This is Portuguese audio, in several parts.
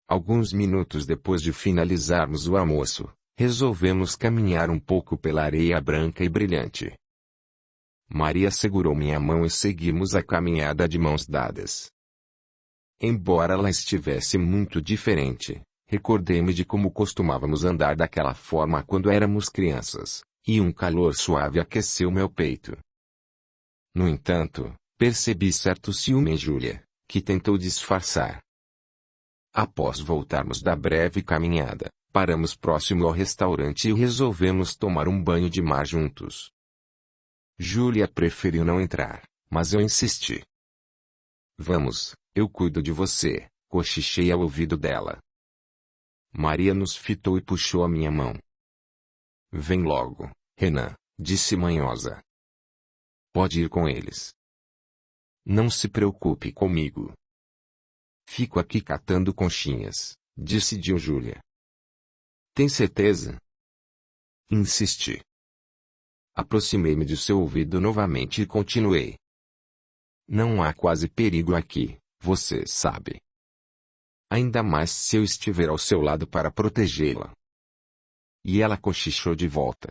Alguns minutos depois de finalizarmos o almoço, resolvemos caminhar um pouco pela areia branca e brilhante. Maria segurou minha mão e seguimos a caminhada de mãos dadas. Embora ela estivesse muito diferente, recordei-me de como costumávamos andar daquela forma quando éramos crianças, e um calor suave aqueceu meu peito. No entanto, percebi certo ciúme em Júlia, que tentou disfarçar. Após voltarmos da breve caminhada, paramos próximo ao restaurante e resolvemos tomar um banho de mar juntos. Júlia preferiu não entrar, mas eu insisti. Vamos, eu cuido de você, cochichei ao ouvido dela. Maria nos fitou e puxou a minha mão. Vem logo, Renan, disse manhosa. Pode ir com eles. Não se preocupe comigo. Fico aqui catando conchinhas, decidiu Júlia. Tem certeza? Insisti. Aproximei-me de seu ouvido novamente e continuei. Não há quase perigo aqui, você sabe. Ainda mais se eu estiver ao seu lado para protegê-la. E ela cochichou de volta.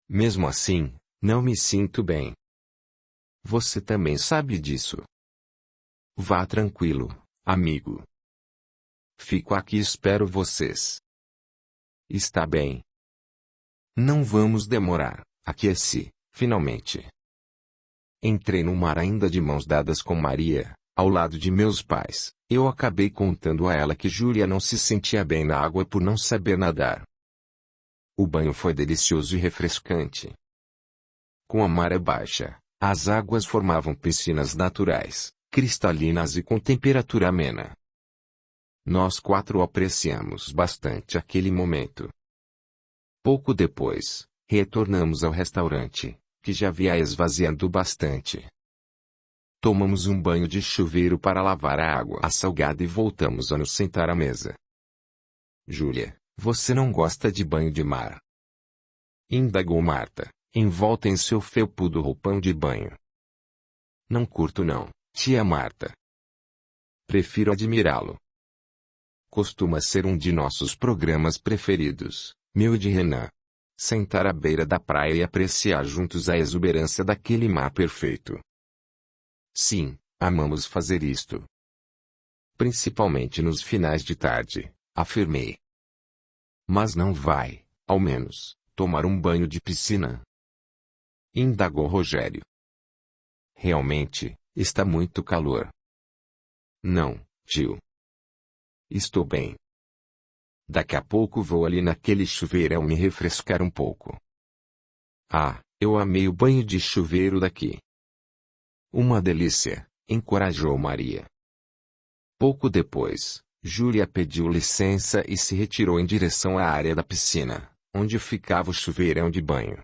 Mesmo assim, não me sinto bem. Você também sabe disso. Vá tranquilo, amigo. Fico aqui e espero vocês. Está bem. Não vamos demorar, aqueci, finalmente. Entrei no mar ainda de mãos dadas com Maria, ao lado de meus pais. Eu acabei contando a ela que Júlia não se sentia bem na água por não saber nadar. O banho foi delicioso e refrescante. Com a maré baixa, as águas formavam piscinas naturais, cristalinas e com temperatura amena. Nós quatro apreciamos bastante aquele momento. Pouco depois, retornamos ao restaurante, que já havia esvaziado bastante. Tomamos um banho de chuveiro para lavar a água salgada e voltamos a nos sentar à mesa. Júlia, você não gosta de banho de mar? Indagou Marta, envolta em seu felpudo roupão de banho. Não curto não, tia Marta. Prefiro admirá-lo. Costuma ser um de nossos programas preferidos, meu e de Renan. Sentar à beira da praia e apreciar juntos a exuberância daquele mar perfeito. Sim, amamos fazer isto. Principalmente nos finais de tarde, afirmei. Mas não vai, ao menos, tomar um banho de piscina? Indagou Rogério. Realmente, está muito calor. Não, tio. Estou bem. Daqui a pouco vou ali naquele chuveirão me refrescar um pouco. Ah, eu amei o banho de chuveiro daqui. Uma delícia, encorajou Maria. Pouco depois, Júlia pediu licença e se retirou em direção à área da piscina, onde ficava o chuveirão de banho.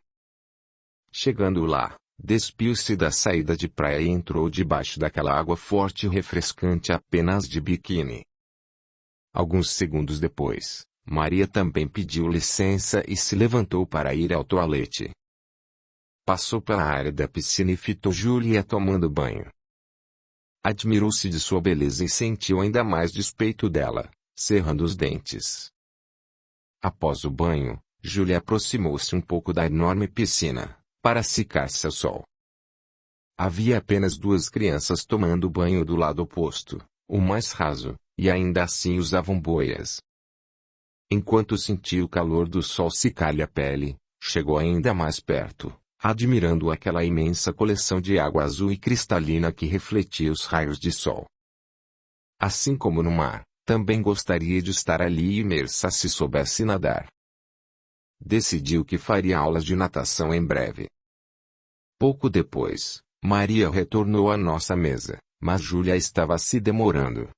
Chegando lá, despiu-se da saída de praia e entrou debaixo daquela água forte e refrescante apenas de biquíni. Alguns segundos depois, Maria também pediu licença e se levantou para ir ao toalete. Passou pela área da piscina e fitou Júlia tomando banho. Admirou-se de sua beleza e sentiu ainda mais despeito dela, cerrando os dentes. Após o banho, Júlia aproximou-se um pouco da enorme piscina, para secar-se ao sol. Havia apenas duas crianças tomando banho do lado oposto, o mais raso, e ainda assim usavam boias. Enquanto sentia o calor do sol secar-lhe a pele, chegou ainda mais perto, admirando aquela imensa coleção de água azul e cristalina que refletia os raios de sol. Assim como no mar, também gostaria de estar ali imersa se soubesse nadar. Decidiu que faria aulas de natação em breve. Pouco depois, Maria retornou à nossa mesa, mas Júlia estava se demorando.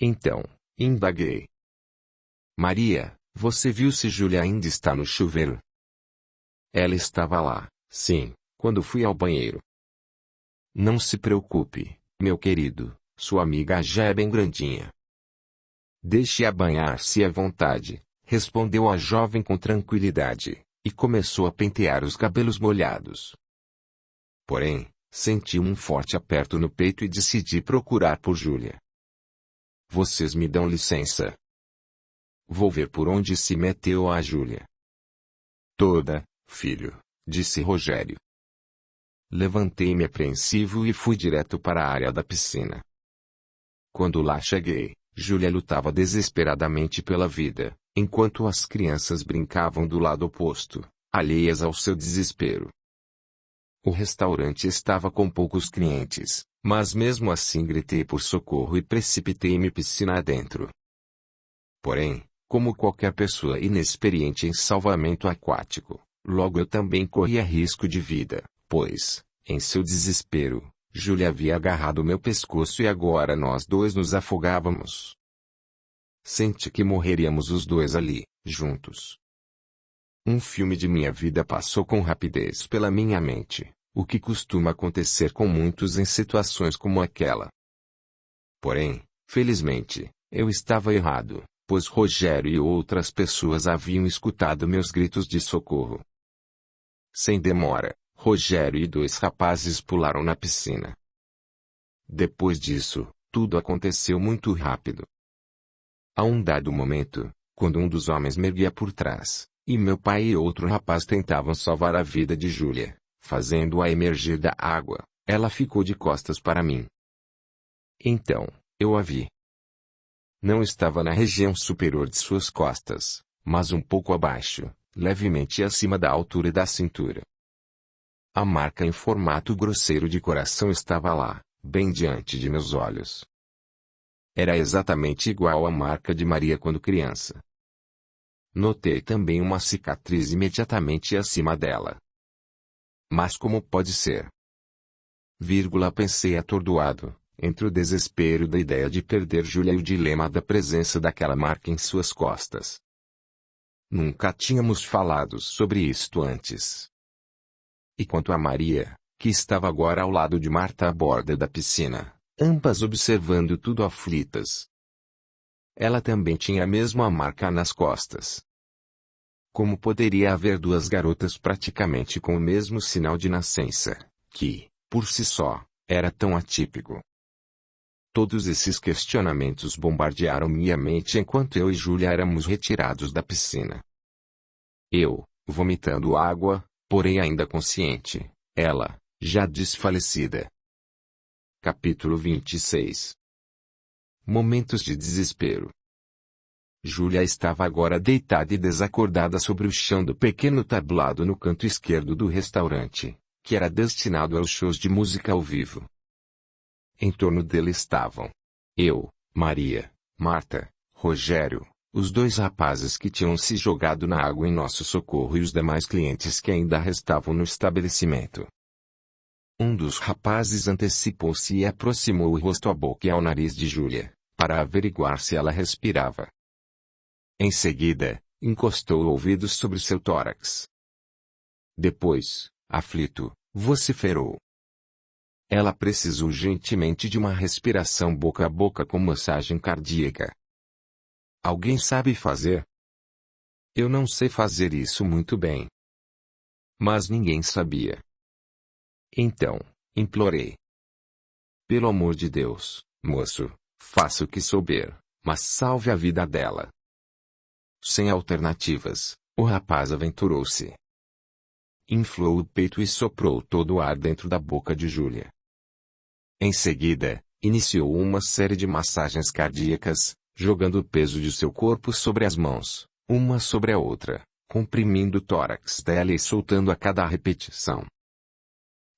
Então, indaguei. Maria, você viu se Júlia ainda está no chuveiro? Ela estava lá, sim, quando fui ao banheiro. Não se preocupe, meu querido, sua amiga já é bem grandinha. Deixe-a banhar-se à vontade, respondeu a jovem com tranquilidade, e começou a pentear os cabelos molhados. Porém, senti um forte aperto no peito e decidi procurar por Júlia. Vocês me dão licença. Vou ver por onde se meteu a Júlia. Toda, filho, disse Rogério. Levantei-me apreensivo e fui direto para a área da piscina. Quando lá cheguei, Júlia lutava desesperadamente pela vida, enquanto as crianças brincavam do lado oposto, alheias ao seu desespero. O restaurante estava com poucos clientes, mas mesmo assim gritei por socorro e precipitei-me piscina adentro. Porém, como qualquer pessoa inexperiente em salvamento aquático, logo eu também corria risco de vida, pois, em seu desespero, Júlia havia agarrado meu pescoço e agora nós dois nos afogávamos. Senti que morreríamos os dois ali, juntos. Um filme de minha vida passou com rapidez pela minha mente, o que costuma acontecer com muitos em situações como aquela. Porém, felizmente, eu estava errado, pois Rogério e outras pessoas haviam escutado meus gritos de socorro. Sem demora, Rogério e 2 rapazes pularam na piscina. Depois disso, tudo aconteceu muito rápido. A um dado momento, quando um dos homens me erguia por trás, e meu pai e outro rapaz tentavam salvar a vida de Júlia, fazendo-a emergir da água, ela ficou de costas para mim. Então, eu a vi. Não estava na região superior de suas costas, mas um pouco abaixo, levemente acima da altura da cintura. A marca em formato grosseiro de coração estava lá, bem diante de meus olhos. Era exatamente igual à marca de Maria quando criança. Notei também uma cicatriz imediatamente acima dela. Mas como pode ser? Pensei atordoado, entre o desespero da ideia de perder Júlia e o dilema da presença daquela marca em suas costas. Nunca tínhamos falado sobre isto antes. E quanto a Maria, que estava agora ao lado de Marta à borda da piscina, ambas observando tudo aflitas. Ela também tinha a mesma marca nas costas. Como poderia haver 2 garotas praticamente com o mesmo sinal de nascença, que, por si só, era tão atípico? Todos esses questionamentos bombardearam minha mente enquanto eu e Júlia éramos retirados da piscina. Eu, vomitando água, porém ainda consciente, ela, já desfalecida. Capítulo 26. Momentos de desespero. Júlia estava agora deitada e desacordada sobre o chão do pequeno tablado no canto esquerdo do restaurante, que era destinado aos shows de música ao vivo. Em torno dele estavam eu, Maria, Marta, Rogério, os 2 rapazes que tinham se jogado na água em nosso socorro e os demais clientes que ainda restavam no estabelecimento. Um dos rapazes antecipou-se e aproximou o rosto à boca e ao nariz de Júlia, para averiguar se ela respirava. Em seguida, encostou o ouvido sobre seu tórax. Depois, aflito, vociferou. Ela precisa urgentemente de uma respiração boca a boca com massagem cardíaca. Alguém sabe fazer? Eu não sei fazer isso muito bem. Mas ninguém sabia. Então, implorei. Pelo amor de Deus, moço, faça o que souber, mas salve a vida dela. Sem alternativas, o rapaz aventurou-se. Inflou o peito e soprou todo o ar dentro da boca de Júlia. Em seguida, iniciou uma série de massagens cardíacas, jogando o peso de seu corpo sobre as mãos, uma sobre a outra, comprimindo o tórax dela e soltando a cada repetição.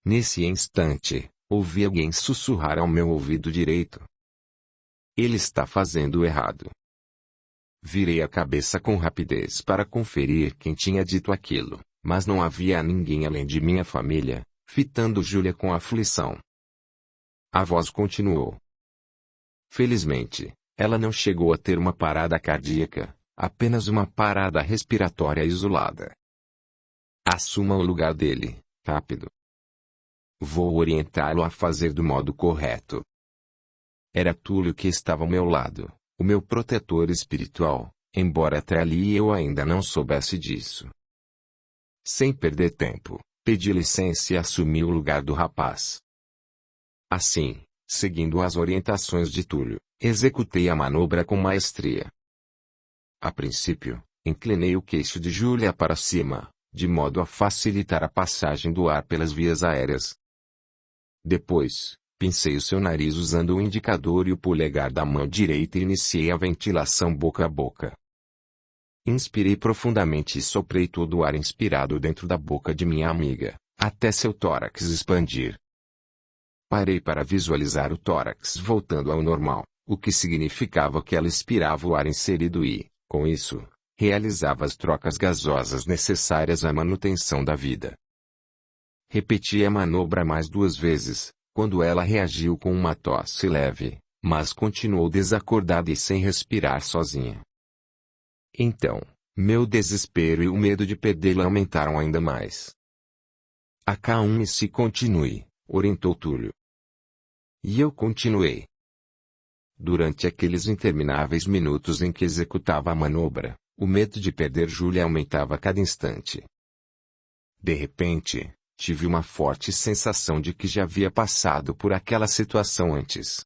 Nesse instante, ouvi alguém sussurrar ao meu ouvido direito. Ele está fazendo errado. Virei a cabeça com rapidez para conferir quem tinha dito aquilo, mas não havia ninguém além de minha família, fitando Júlia com aflição. A voz continuou. Felizmente, ela não chegou a ter uma parada cardíaca, apenas uma parada respiratória isolada. Assuma o lugar dele, rápido. Vou orientá-lo a fazer do modo correto. Era Túlio que estava ao meu lado, o meu protetor espiritual, embora até ali eu ainda não soubesse disso. Sem perder tempo, pedi licença e assumi o lugar do rapaz. Assim, seguindo as orientações de Túlio, Executei a manobra com maestria. A princípio, inclinei o queixo de Júlia para cima, de modo a facilitar a passagem do ar pelas vias aéreas. Depois, pincei o seu nariz usando o indicador e o polegar da mão direita e iniciei a ventilação boca a boca. Inspirei profundamente e soprei todo o ar inspirado dentro da boca de minha amiga, até seu tórax expandir. Parei para visualizar o tórax voltando ao normal, o que significava que ela expirava o ar inserido e, com isso, realizava as trocas gasosas necessárias à manutenção da vida. Repeti a manobra mais 2 vezes, quando ela reagiu com uma tosse leve, mas continuou desacordada e sem respirar sozinha. Então, meu desespero e o medo de perdê-la aumentaram ainda mais. Acalme-se e continue, orientou Túlio. E eu continuei. Durante aqueles intermináveis minutos em que executava a manobra, o medo de perder Júlia aumentava a cada instante. De repente, tive uma forte sensação de que já havia passado por aquela situação antes.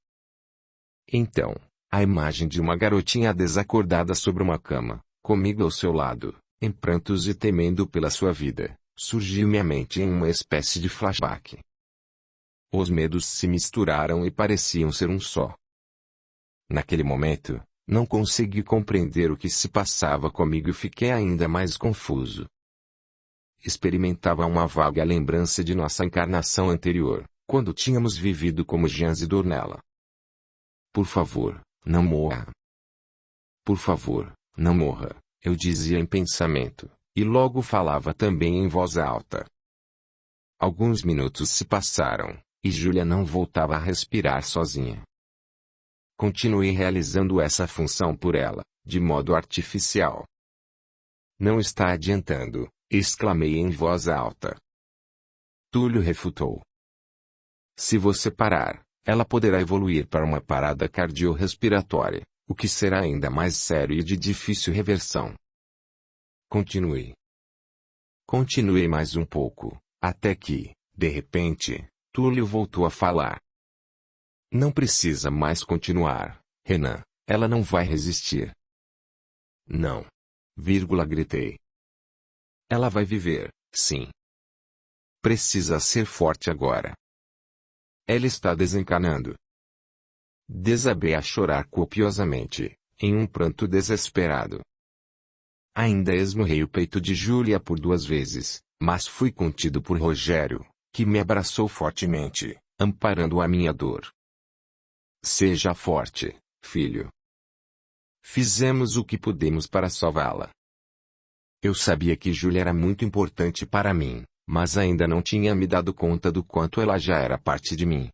Então, a imagem de uma garotinha desacordada sobre uma cama, comigo ao seu lado, em prantos e temendo pela sua vida, surgiu em minha mente em uma espécie de flashback. Os medos se misturaram e pareciam ser um só. Naquele momento, não consegui compreender o que se passava comigo e fiquei ainda mais confuso. Experimentava uma vaga lembrança de nossa encarnação anterior, quando tínhamos vivido como Jeans e Dornella. Por favor, não morra. Por favor, não morra, eu dizia em pensamento, e logo falava também em voz alta. Alguns minutos se passaram, e Júlia não voltava a respirar sozinha. Continuei realizando essa função por ela, de modo artificial. Não está adiantando, exclamei em voz alta. Túlio refutou. Se você parar, ela poderá evoluir para uma parada cardiorrespiratória, o que será ainda mais sério e de difícil reversão. Continuei. Continuei mais um pouco, até que, de repente, Túlio voltou a falar. Não precisa mais continuar, Renan, ela não vai resistir. Não. Gritei. Ela vai viver, sim. Precisa ser forte agora. Ela está desencanando. Desabei a chorar copiosamente, em um pranto desesperado. Ainda esmurrei o peito de Júlia por 2 vezes, mas fui contido por Rogério, que me abraçou fortemente, amparando a minha dor. Seja forte, filho. Fizemos o que pudemos para salvá-la. Eu sabia que Júlia era muito importante para mim, mas ainda não tinha me dado conta do quanto ela já era parte de mim.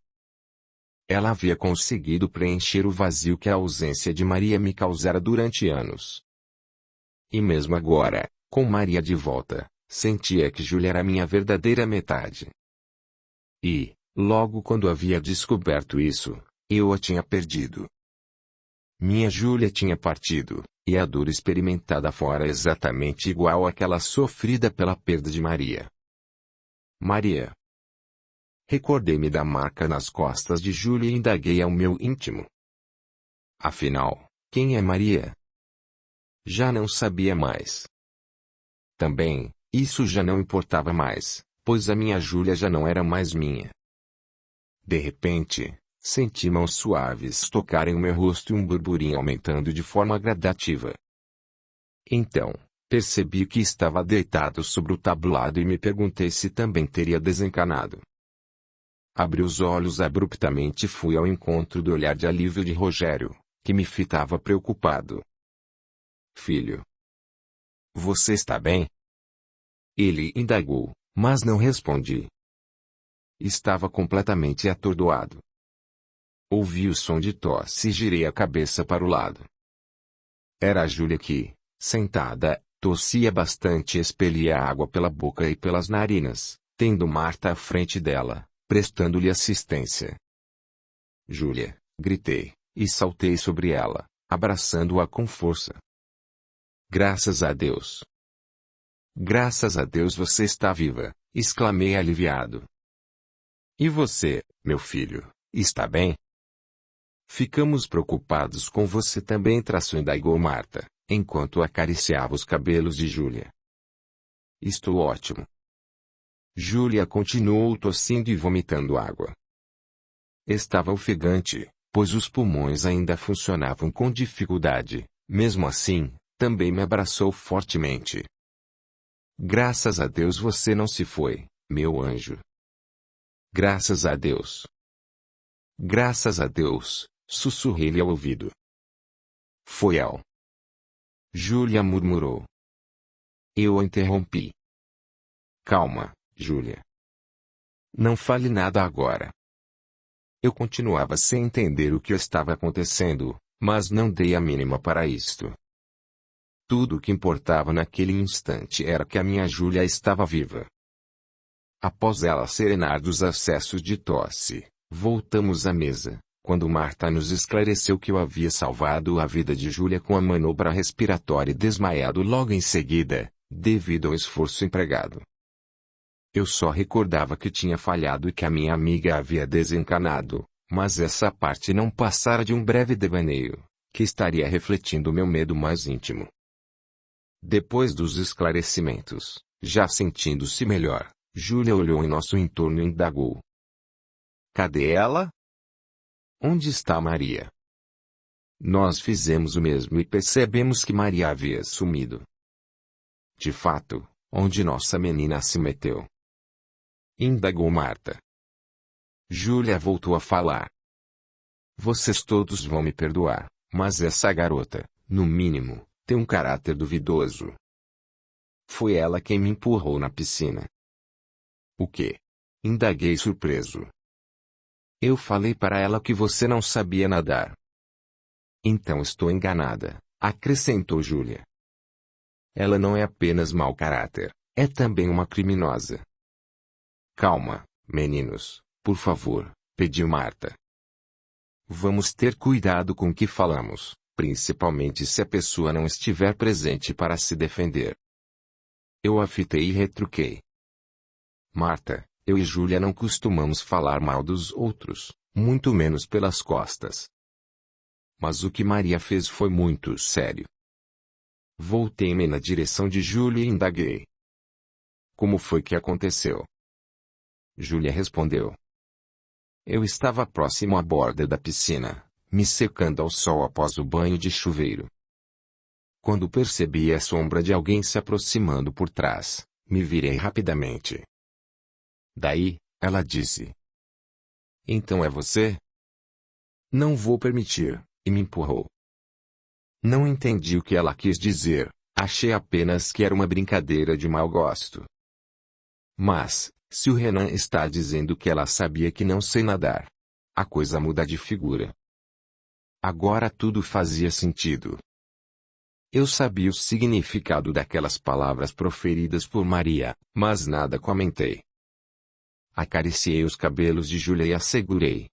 Ela havia conseguido preencher o vazio que a ausência de Maria me causara durante anos. E mesmo agora, com Maria de volta, sentia que Júlia era minha verdadeira metade. E, logo quando havia descoberto isso, eu a tinha perdido. Minha Júlia tinha partido, e a dor experimentada fora exatamente igual àquela sofrida pela perda de Maria. Maria. Recordei-me da marca nas costas de Júlia e indaguei ao meu íntimo. Afinal, quem é Maria? Já não sabia mais. Também, isso já não importava mais, pois a minha Júlia já não era mais minha. De repente, senti mãos suaves tocarem o meu rosto e um burburinho aumentando de forma gradativa. Então, percebi que estava deitado sobre o tablado e me perguntei se também teria desencanado. Abri os olhos abruptamente e fui ao encontro do olhar de alívio de Rogério, que me fitava preocupado. Filho. Você está bem? Ele indagou, mas não respondi. Estava completamente atordoado. Ouvi o som de tosse e girei a cabeça para o lado. Era a Júlia que, sentada, tossia bastante e expelia água pela boca e pelas narinas, tendo Marta à frente dela, prestando-lhe assistência. Júlia, gritei, e saltei sobre ela, abraçando-a com força. Graças a Deus. Graças a Deus você está viva, exclamei aliviado. E você, meu filho, está bem? Ficamos preocupados com você também, indagou Marta, enquanto acariciava os cabelos de Júlia. Estou ótimo. Júlia continuou tossindo e vomitando água. Estava ofegante, pois os pulmões ainda funcionavam com dificuldade. Mesmo assim, também me abraçou fortemente. Graças a Deus você não se foi, meu anjo. Graças a Deus. Graças a Deus, sussurrei-lhe ao ouvido. Foi ao. Júlia murmurou. Eu a interrompi. Calma, Júlia. Não fale nada agora. Eu continuava sem entender o que estava acontecendo, mas não dei a mínima para isto. Tudo o que importava naquele instante era que a minha Júlia estava viva. Após ela serenar dos acessos de tosse, voltamos à mesa, quando Marta nos esclareceu que eu havia salvado a vida de Júlia com a manobra respiratória e desmaiado logo em seguida, devido ao esforço empregado. Eu só recordava que tinha falhado e que a minha amiga havia desencanado, mas essa parte não passara de um breve devaneio, que estaria refletindo meu medo mais íntimo. Depois dos esclarecimentos, já sentindo-se melhor, Júlia olhou em nosso entorno e indagou. Cadê ela? Onde está Maria? Nós fizemos o mesmo e percebemos que Maria havia sumido. De fato, onde nossa menina se meteu? Indagou Marta. Júlia voltou a falar. Vocês todos vão me perdoar, mas essa garota, no mínimo, tem um caráter duvidoso. Foi ela quem me empurrou na piscina. O quê? Indaguei surpreso. Eu falei para ela que você não sabia nadar. Então estou enganada, acrescentou Júlia. Ela não é apenas mau caráter, é também uma criminosa. Calma, meninos, por favor, pediu Marta. Vamos ter cuidado com o que falamos, principalmente se a pessoa não estiver presente para se defender. Eu a fitei e retruquei. Marta, eu e Júlia não costumamos falar mal dos outros, muito menos pelas costas. Mas o que Maria fez foi muito sério. Voltei-me na direção de Júlia e indaguei. Como foi que aconteceu? Júlia respondeu. Eu estava próximo à borda da piscina, me secando ao sol após o banho de chuveiro. Quando percebi a sombra de alguém se aproximando por trás, me virei rapidamente. Daí, ela disse. Então é você? Não vou permitir, e me empurrou. Não entendi o que ela quis dizer, achei apenas que era uma brincadeira de mau gosto. Mas, se o Renan está dizendo que ela sabia que não sei nadar, a coisa muda de figura. Agora tudo fazia sentido. Eu sabia o significado daquelas palavras proferidas por Maria, mas nada comentei. Acariciei os cabelos de Júlia e a segurei.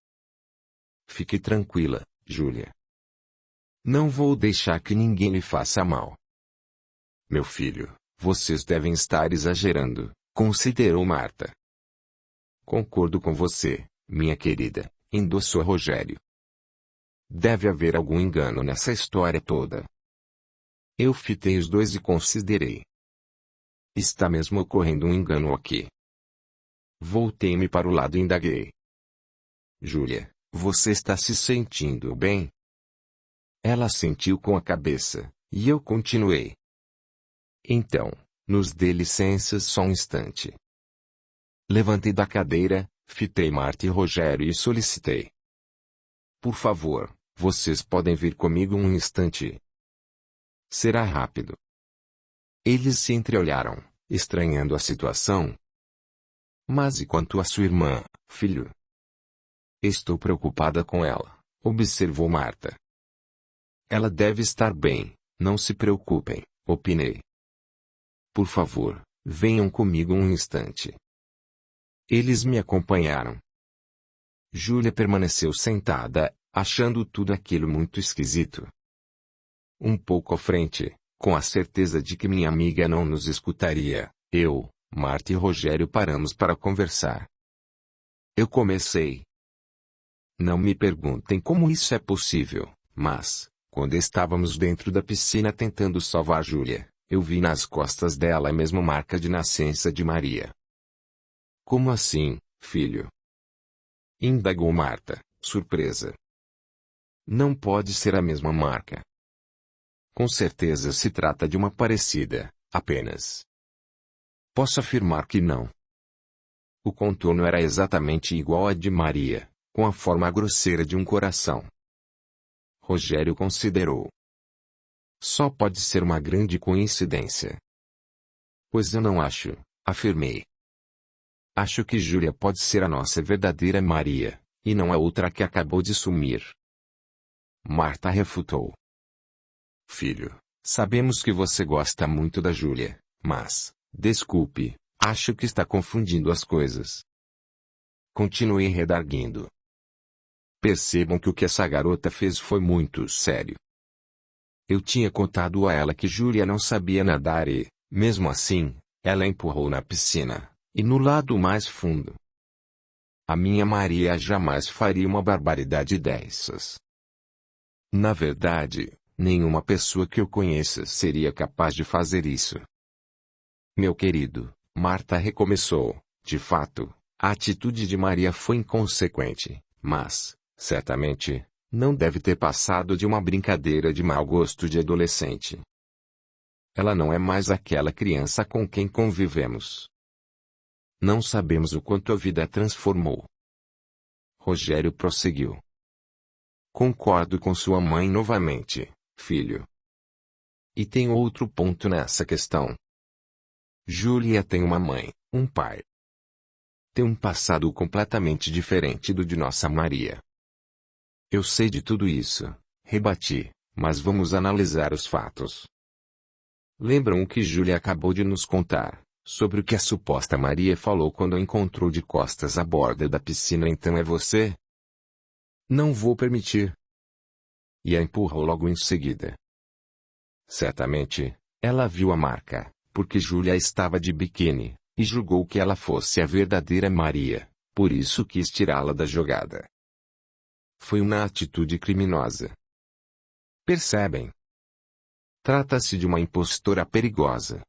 Fique tranquila, Júlia. Não vou deixar que ninguém lhe faça mal. Meu filho, vocês devem estar exagerando, considerou Marta. Concordo com você, minha querida, endossou Rogério. Deve haver algum engano nessa história toda. Eu fitei os dois e considerei. Está mesmo ocorrendo um engano aqui. Voltei-me para o lado e indaguei. Júlia, você está se sentindo bem? Ela assentiu com a cabeça, e eu continuei. Então, nos dê licença só um instante. Levantei da cadeira, fitei Marta e Rogério e solicitei. Por favor, vocês podem vir comigo um instante. Será rápido. Eles se entreolharam, estranhando a situação. Mas e quanto à sua irmã, filho? Estou preocupada com ela, observou Marta. Ela deve estar bem, não se preocupem, opinei. Por favor, venham comigo um instante. Eles me acompanharam. Júlia permaneceu sentada, achando tudo aquilo muito esquisito. Um pouco à frente, com a certeza de que minha amiga não nos escutaria, eu, Marta e Rogério paramos para conversar. Eu comecei. Não me perguntem como isso é possível, mas, quando estávamos dentro da piscina tentando salvar Júlia, eu vi nas costas dela a mesma marca de nascença de Maria. Como assim, filho? Indagou Marta, surpresa. Não pode ser a mesma marca. Com certeza se trata de uma parecida, apenas. Posso afirmar que não. O contorno era exatamente igual à de Maria, com a forma grosseira de um coração. Rogério considerou. Só pode ser uma grande coincidência. Pois eu não acho, afirmei. Acho que Júlia pode ser a nossa verdadeira Maria, e não a outra que acabou de sumir. Marta refutou. Filho, sabemos que você gosta muito da Júlia, mas, desculpe, acho que está confundindo as coisas. Continuei redarguindo. Percebam que o que essa garota fez foi muito sério. Eu tinha contado a ela que Júlia não sabia nadar e, mesmo assim, ela a empurrou na piscina, e no lado mais fundo. A minha Maria jamais faria uma barbaridade dessas. Na verdade, nenhuma pessoa que eu conheça seria capaz de fazer isso. Meu querido, Marta recomeçou, de fato, a atitude de Maria foi inconsequente, mas, certamente, não deve ter passado de uma brincadeira de mau gosto de adolescente. Ela não é mais aquela criança com quem convivemos. Não sabemos o quanto a vida a transformou. Rogério prosseguiu. Concordo com sua mãe novamente, filho. E tem outro ponto nessa questão. Júlia tem uma mãe, um pai. Tem um passado completamente diferente do de nossa Maria. Eu sei de tudo isso, rebati, mas vamos analisar os fatos. Lembram o que Júlia acabou de nos contar, sobre o que a suposta Maria falou quando a encontrou de costas à borda da piscina? Então é você? Não vou permitir. E a empurrou logo em seguida. Certamente, ela viu a marca, porque Júlia estava de biquíni, e julgou que ela fosse a verdadeira Maria, por isso quis tirá-la da jogada. Foi uma atitude criminosa. Percebem? Trata-se de uma impostora perigosa.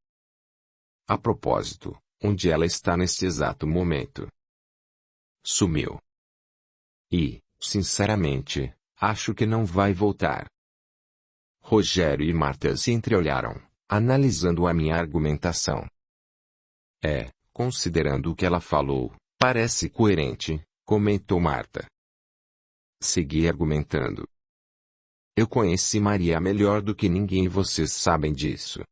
A propósito, onde ela está neste exato momento? Sumiu. E, sinceramente, acho que não vai voltar. Rogério e Marta se entreolharam, analisando a minha argumentação. Considerando o que ela falou, parece coerente, comentou Marta. Segui argumentando. Eu conheci Maria melhor do que ninguém e vocês sabem disso.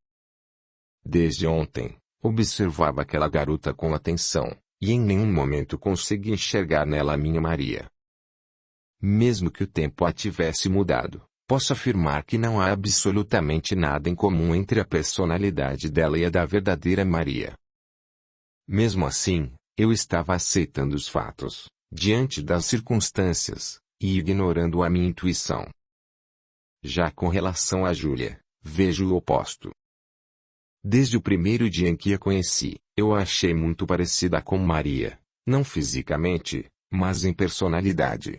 Desde ontem, observava aquela garota com atenção, e em nenhum momento consegui enxergar nela a minha Maria. Mesmo que o tempo a tivesse mudado, posso afirmar que não há absolutamente nada em comum entre a personalidade dela e a da verdadeira Maria. Mesmo assim, eu estava aceitando os fatos, diante das circunstâncias, e ignorando a minha intuição. Já com relação a Júlia, vejo o oposto. Desde o primeiro dia em que a conheci, eu a achei muito parecida com Maria, não fisicamente, mas em personalidade.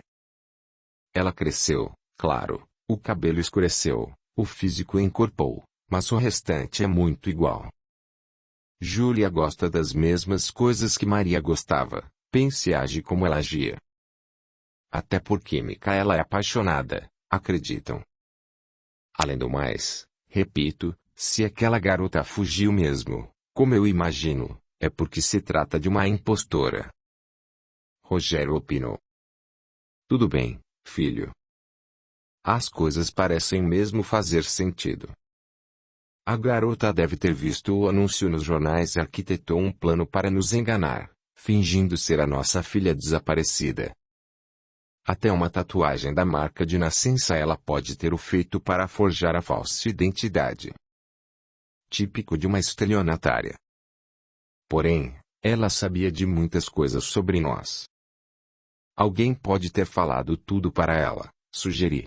Ela cresceu, claro, o cabelo escureceu, o físico encorpou, mas o restante é muito igual. Júlia gosta das mesmas coisas que Maria gostava, pensa e age como ela agia. Até por química ela é apaixonada, acreditam. Além do mais, repito, se aquela garota fugiu mesmo, como eu imagino, é porque se trata de uma impostora. Rogério opinou. Tudo bem, filho. As coisas parecem mesmo fazer sentido. A garota deve ter visto o anúncio nos jornais e arquitetou um plano para nos enganar, fingindo ser a nossa filha desaparecida. Até uma tatuagem da marca de nascença ela pode ter feito para forjar a falsa identidade. Típico de uma estelionatária. Porém, ela sabia de muitas coisas sobre nós. Alguém pode ter falado tudo para ela, sugeri.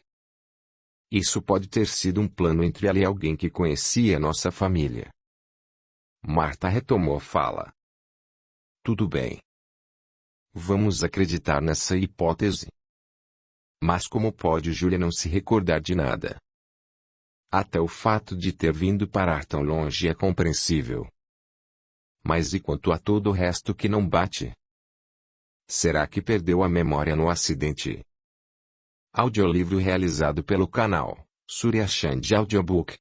Isso pode ter sido um plano entre ela e alguém que conhecia nossa família. Marta retomou a fala. Tudo bem. Vamos acreditar nessa hipótese. Mas como pode Júlia não se recordar de nada? Até o fato de ter vindo parar tão longe é compreensível. Mas e quanto a todo o resto que não bate? Será que perdeu a memória no acidente? Audiolivro realizado pelo canal Surya Chand Audiobook.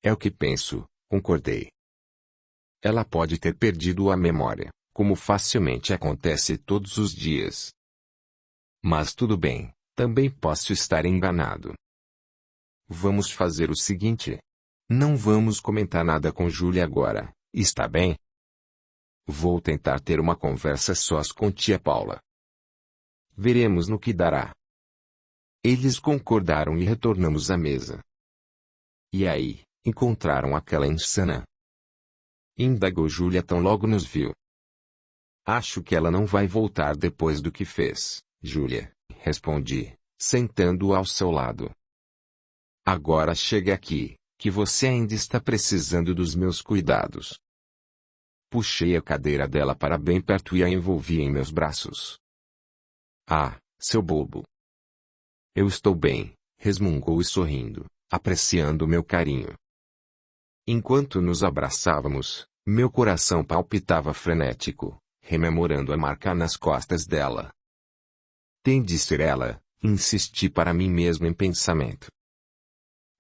É o que penso, concordei. Ela pode ter perdido a memória, como facilmente acontece todos os dias. Mas tudo bem, também posso estar enganado. Vamos fazer o seguinte. Não vamos comentar nada com Júlia agora, está bem? Vou tentar ter uma conversa sós com tia Paula. Veremos no que dará. Eles concordaram e retornamos à mesa. E aí, encontraram aquela insana? Indagou Júlia tão logo nos viu. Acho que ela não vai voltar depois do que fez, Júlia, respondi, sentando ao seu lado. Agora chegue aqui, que você ainda está precisando dos meus cuidados. Puxei a cadeira dela para bem perto e a envolvi em meus braços. Ah, seu bobo. Eu estou bem, resmungou e sorrindo, apreciando meu carinho. Enquanto nos abraçávamos, meu coração palpitava frenético, rememorando a marca nas costas dela. Tem de ser ela, insisti para mim mesmo em pensamento.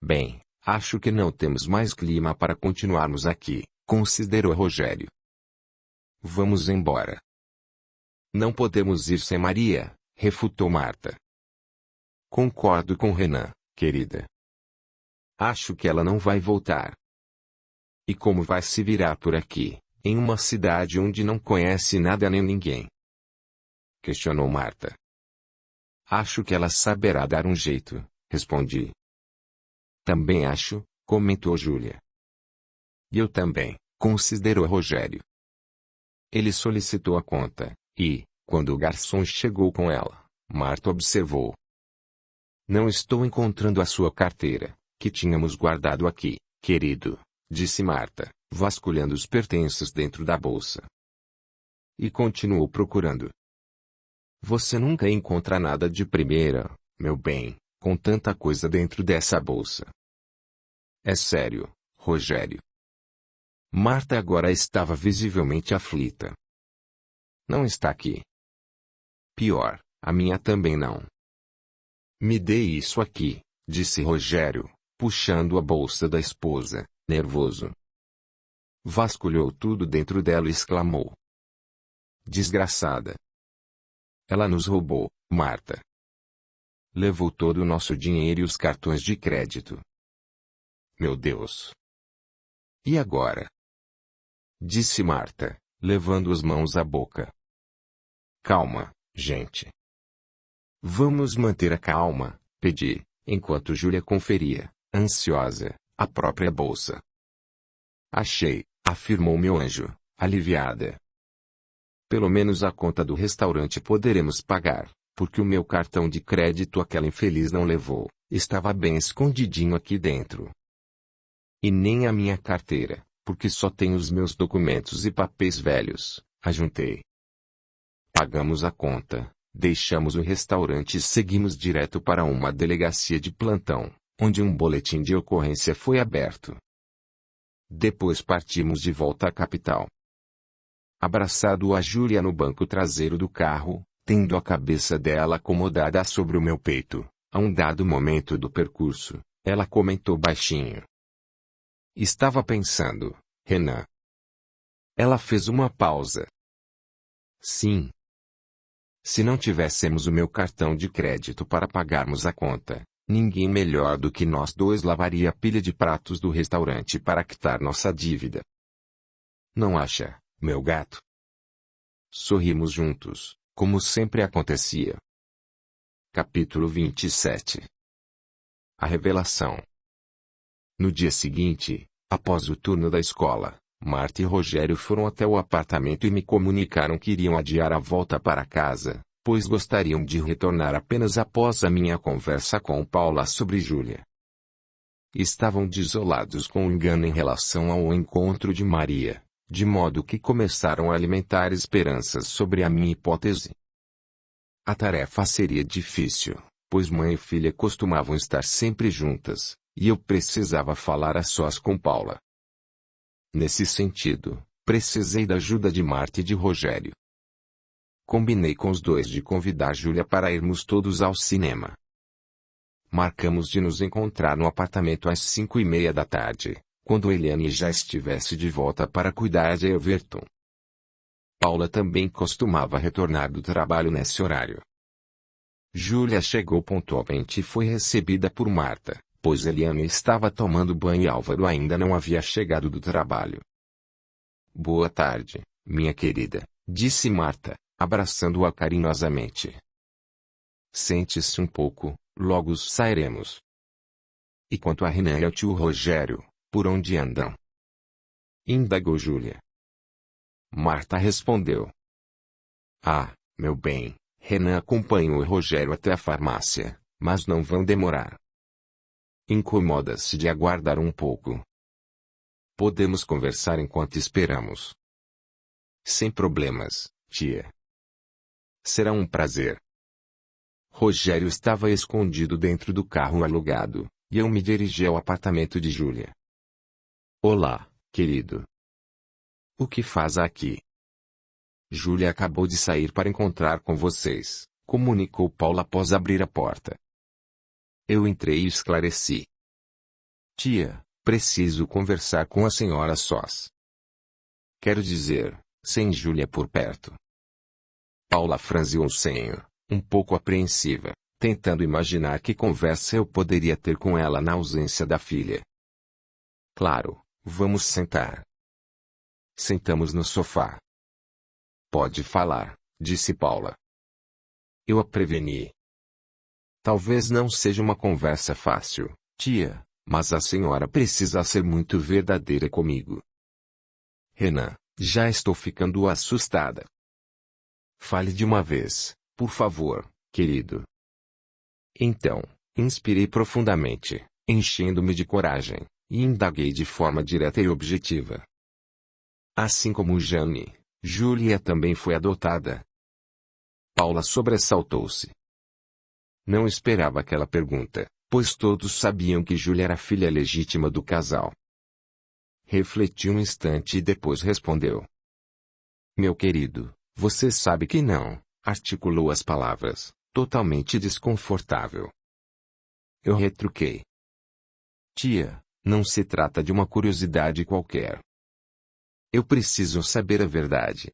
Bem, acho que não temos mais clima para continuarmos aqui, considerou Rogério. Vamos embora. Não podemos ir sem Maria, refutou Marta. Concordo com Renan, querida. Acho que ela não vai voltar. E como vai se virar por aqui, em uma cidade onde não conhece nada nem ninguém? Questionou Marta. Acho que ela saberá dar um jeito, respondi. Também acho, comentou Júlia. E eu também, considerou Rogério. Ele solicitou a conta, e, quando o garçom chegou com ela, Marta observou. Não estou encontrando a sua carteira, que tínhamos guardado aqui, querido, disse Marta, vasculhando os pertences dentro da bolsa. E continuou procurando. Você nunca encontra nada de primeira, meu bem, com tanta coisa dentro dessa bolsa. É sério, Rogério. Marta agora estava visivelmente aflita. Não está aqui. Pior, a minha também não. Me dê isso aqui, disse Rogério, puxando a bolsa da esposa, nervoso. Vasculhou tudo dentro dela e exclamou. Desgraçada. Ela nos roubou, Marta. Levou todo o nosso dinheiro e os cartões de crédito. Meu Deus. E agora? Disse Marta, levando as mãos à boca. Calma, gente. Vamos manter a calma, pedi, enquanto Júlia conferia, ansiosa, a própria bolsa. Achei, afirmou meu anjo, aliviada. Pelo menos a conta do restaurante poderemos pagar, porque o meu cartão de crédito aquela infeliz não levou, estava bem escondidinho aqui dentro. E nem a minha carteira, porque só tenho os meus documentos e papéis velhos, ajuntei. Pagamos a conta, deixamos o restaurante e seguimos direto para uma delegacia de plantão, onde um boletim de ocorrência foi aberto. Depois partimos de volta à capital. Abraçado a Júlia no banco traseiro do carro, tendo a cabeça dela acomodada sobre o meu peito, a um dado momento do percurso, ela comentou baixinho. Estava pensando, Renan. Ela fez uma pausa. Sim. Se não tivéssemos o meu cartão de crédito para pagarmos a conta, ninguém melhor do que nós dois lavaria a pilha de pratos do restaurante para quitar nossa dívida. Não acha, meu gato? Sorrimos juntos, como sempre acontecia. Capítulo 27. A revelação. No dia seguinte, após o turno da escola, Marta e Rogério foram até o apartamento e me comunicaram que iriam adiar a volta para casa, pois gostariam de retornar apenas após a minha conversa com Paula sobre Júlia. Estavam desolados com o engano em relação ao encontro de Maria, de modo que começaram a alimentar esperanças sobre a minha hipótese. A tarefa seria difícil, pois mãe e filha costumavam estar sempre juntas, e eu precisava falar a sós com Paula. Nesse sentido, precisei da ajuda de Marta e de Rogério. Combinei com os dois de convidar Júlia para irmos todos ao cinema. Marcamos de nos encontrar no apartamento às 5:30 da tarde, quando Eliane já estivesse de volta para cuidar de Everton. Paula também costumava retornar do trabalho nesse horário. Júlia chegou pontualmente e foi recebida por Marta, pois Eliane estava tomando banho e Álvaro ainda não havia chegado do trabalho. Boa tarde, minha querida, disse Marta, abraçando-a carinhosamente. Sente-se um pouco, logo sairemos. E quanto a Renan e ao tio Rogério, por onde andam? Indagou Júlia. Marta respondeu. Ah, meu bem, Renan acompanhou o Rogério até a farmácia, mas não vão demorar. Incomoda-se de aguardar um pouco. Podemos conversar enquanto esperamos. Sem problemas, tia. Será um prazer. Rogério estava escondido dentro do carro alugado, e eu me dirigi ao apartamento de Júlia. Olá, querido. O que faz aqui? Júlia acabou de sair para encontrar com vocês, comunicou Paula após abrir a porta. Eu entrei e esclareci. Tia, preciso conversar com a senhora sós. Quero dizer, sem Júlia por perto. Paula franziu o senho, um pouco apreensiva, tentando imaginar que conversa eu poderia ter com ela na ausência da filha. Claro, vamos sentar. Sentamos no sofá. Pode falar, disse Paula. Eu a preveni. Talvez não seja uma conversa fácil, tia, mas a senhora precisa ser muito verdadeira comigo. Renan, já estou ficando assustada. Fale de uma vez, por favor, querido. Então, inspirei profundamente, enchendo-me de coragem, e indaguei de forma direta e objetiva. Assim como Jane, Júlia também foi adotada. Paula sobressaltou-se. Não esperava aquela pergunta, pois todos sabiam que Júlia era filha legítima do casal. Refletiu um instante e depois respondeu. Meu querido, você sabe que não, articulou as palavras, totalmente desconfortável. Eu retruquei. Tia, não se trata de uma curiosidade qualquer. Eu preciso saber a verdade.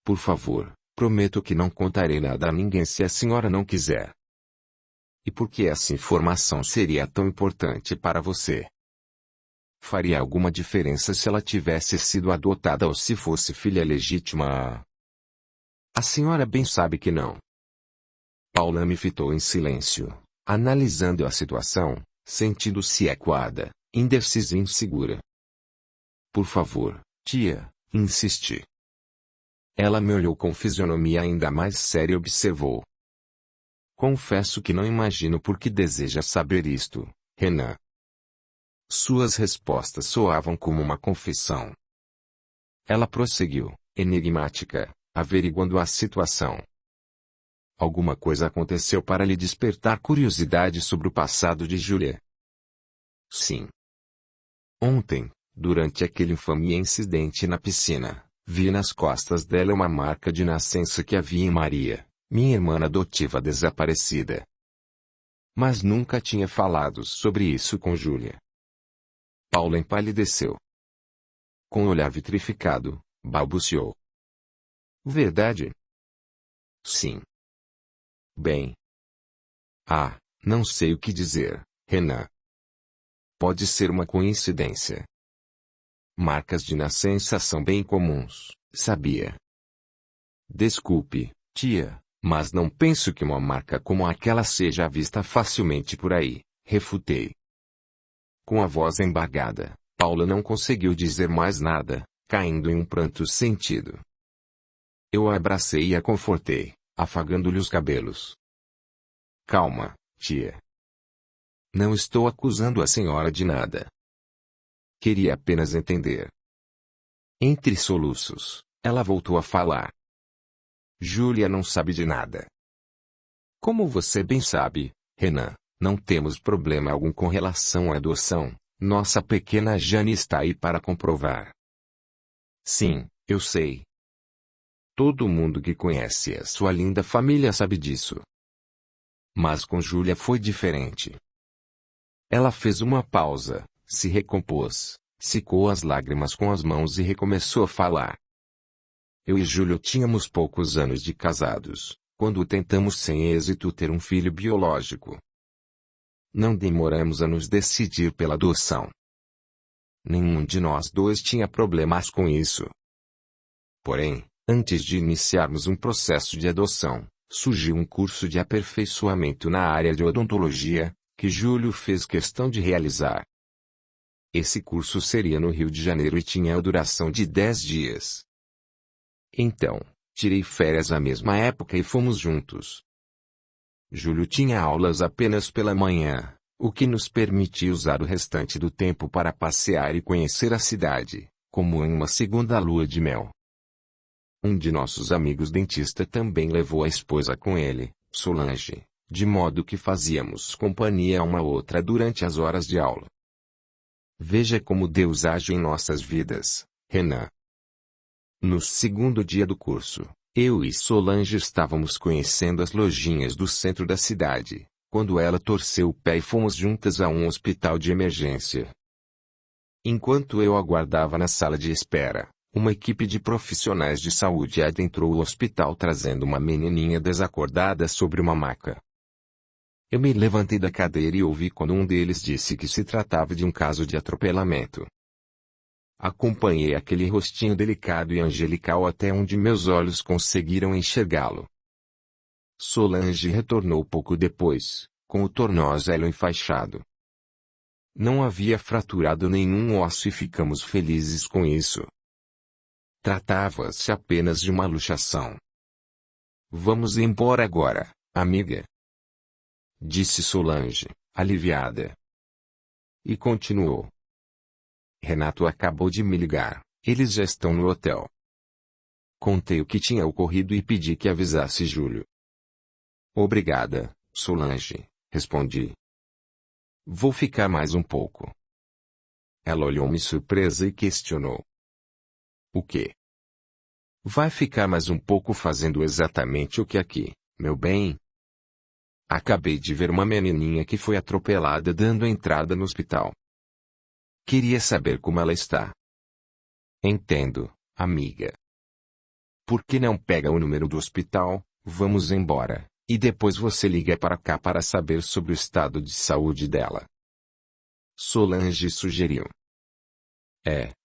Por favor, prometo que não contarei nada a ninguém se a senhora não quiser. E por que essa informação seria tão importante para você? Faria alguma diferença se ela tivesse sido adotada ou se fosse filha legítima? A senhora bem sabe que não. Paula me fitou em silêncio, analisando a situação, sentindo-se acuada, indecisa e insegura. Por favor, tia, insisti. Ela me olhou com fisionomia ainda mais séria e observou. Confesso que não imagino por que deseja saber isto, Renan. Suas respostas soavam como uma confissão. Ela prosseguiu, enigmática, averiguando a situação. Alguma coisa aconteceu para lhe despertar curiosidade sobre o passado de Júlia? Sim. Ontem, durante aquele infame incidente na piscina, vi nas costas dela uma marca de nascença que havia em Maria, minha irmã adotiva desaparecida. Mas nunca tinha falado sobre isso com Júlia. Paula empalideceu. Com o olhar vitrificado, balbuciou. Verdade? Sim. Bem. Ah, não sei o que dizer, Renan. Pode ser uma coincidência. Marcas de nascença são bem comuns, sabia? Desculpe, tia, mas não penso que uma marca como aquela seja vista facilmente por aí, refutei. Com a voz embargada, Paula não conseguiu dizer mais nada, caindo em um pranto sentido. Eu a abracei e a confortei, afagando-lhe os cabelos. Calma, tia. Não estou acusando a senhora de nada. Queria apenas entender. Entre soluços, ela voltou a falar. Júlia não sabe de nada, Como você bem sabe, Renan, não temos problema algum com relação à adoção. Nossa pequena Jane está aí para comprovar. Sim, eu sei. Todo mundo que conhece a sua linda família sabe disso. Mas com Júlia foi diferente. Ela fez uma pausa, se recompôs, secou as lágrimas com as mãos e recomeçou a falar. Eu e Júlio tínhamos poucos anos de casados, quando tentamos sem êxito ter um filho biológico. Não demoramos a nos decidir pela adoção. Nenhum de nós dois tinha problemas com isso. Porém, antes de iniciarmos um processo de adoção, surgiu um curso de aperfeiçoamento na área de odontologia, que Júlio fez questão de realizar. Esse curso seria no Rio de Janeiro e tinha a duração de 10 dias. Então, tirei férias à mesma época e fomos juntos. Júlio tinha aulas apenas pela manhã, o que nos permitia usar o restante do tempo para passear e conhecer a cidade, como em uma segunda lua de mel. Um de nossos amigos dentista também levou a esposa com ele, Solange, de modo que fazíamos companhia uma outra durante as horas de aula. Veja como Deus age em nossas vidas, Renan. No segundo dia do curso, eu e Solange estávamos conhecendo as lojinhas do centro da cidade, quando ela torceu o pé e fomos juntas a um hospital de emergência. Enquanto eu aguardava na sala de espera, uma equipe de profissionais de saúde adentrou o hospital trazendo uma menininha desacordada sobre uma maca. Eu me levantei da cadeira e ouvi quando um deles disse que se tratava de um caso de atropelamento. Acompanhei aquele rostinho delicado e angelical até onde meus olhos conseguiram enxergá-lo. Solange retornou pouco depois, com o tornozelo enfaixado. Não havia fraturado nenhum osso e ficamos felizes com isso. Tratava-se apenas de uma luxação. Vamos embora agora, amiga, disse Solange, aliviada. E continuou. Renato acabou de me ligar, eles já estão no hotel. Contei o que tinha ocorrido e pedi que avisasse Júlio. Obrigada, Solange, respondi. Vou ficar mais um pouco. Ela olhou-me surpresa e questionou. O quê? Vai ficar mais um pouco fazendo exatamente o que aqui, meu bem? Acabei de ver uma menininha que foi atropelada dando entrada no hospital. Queria saber como ela está. Entendo, amiga. Por que não pega o número do hospital, vamos embora, e depois você liga para cá para saber sobre o estado de saúde dela? Solange sugeriu.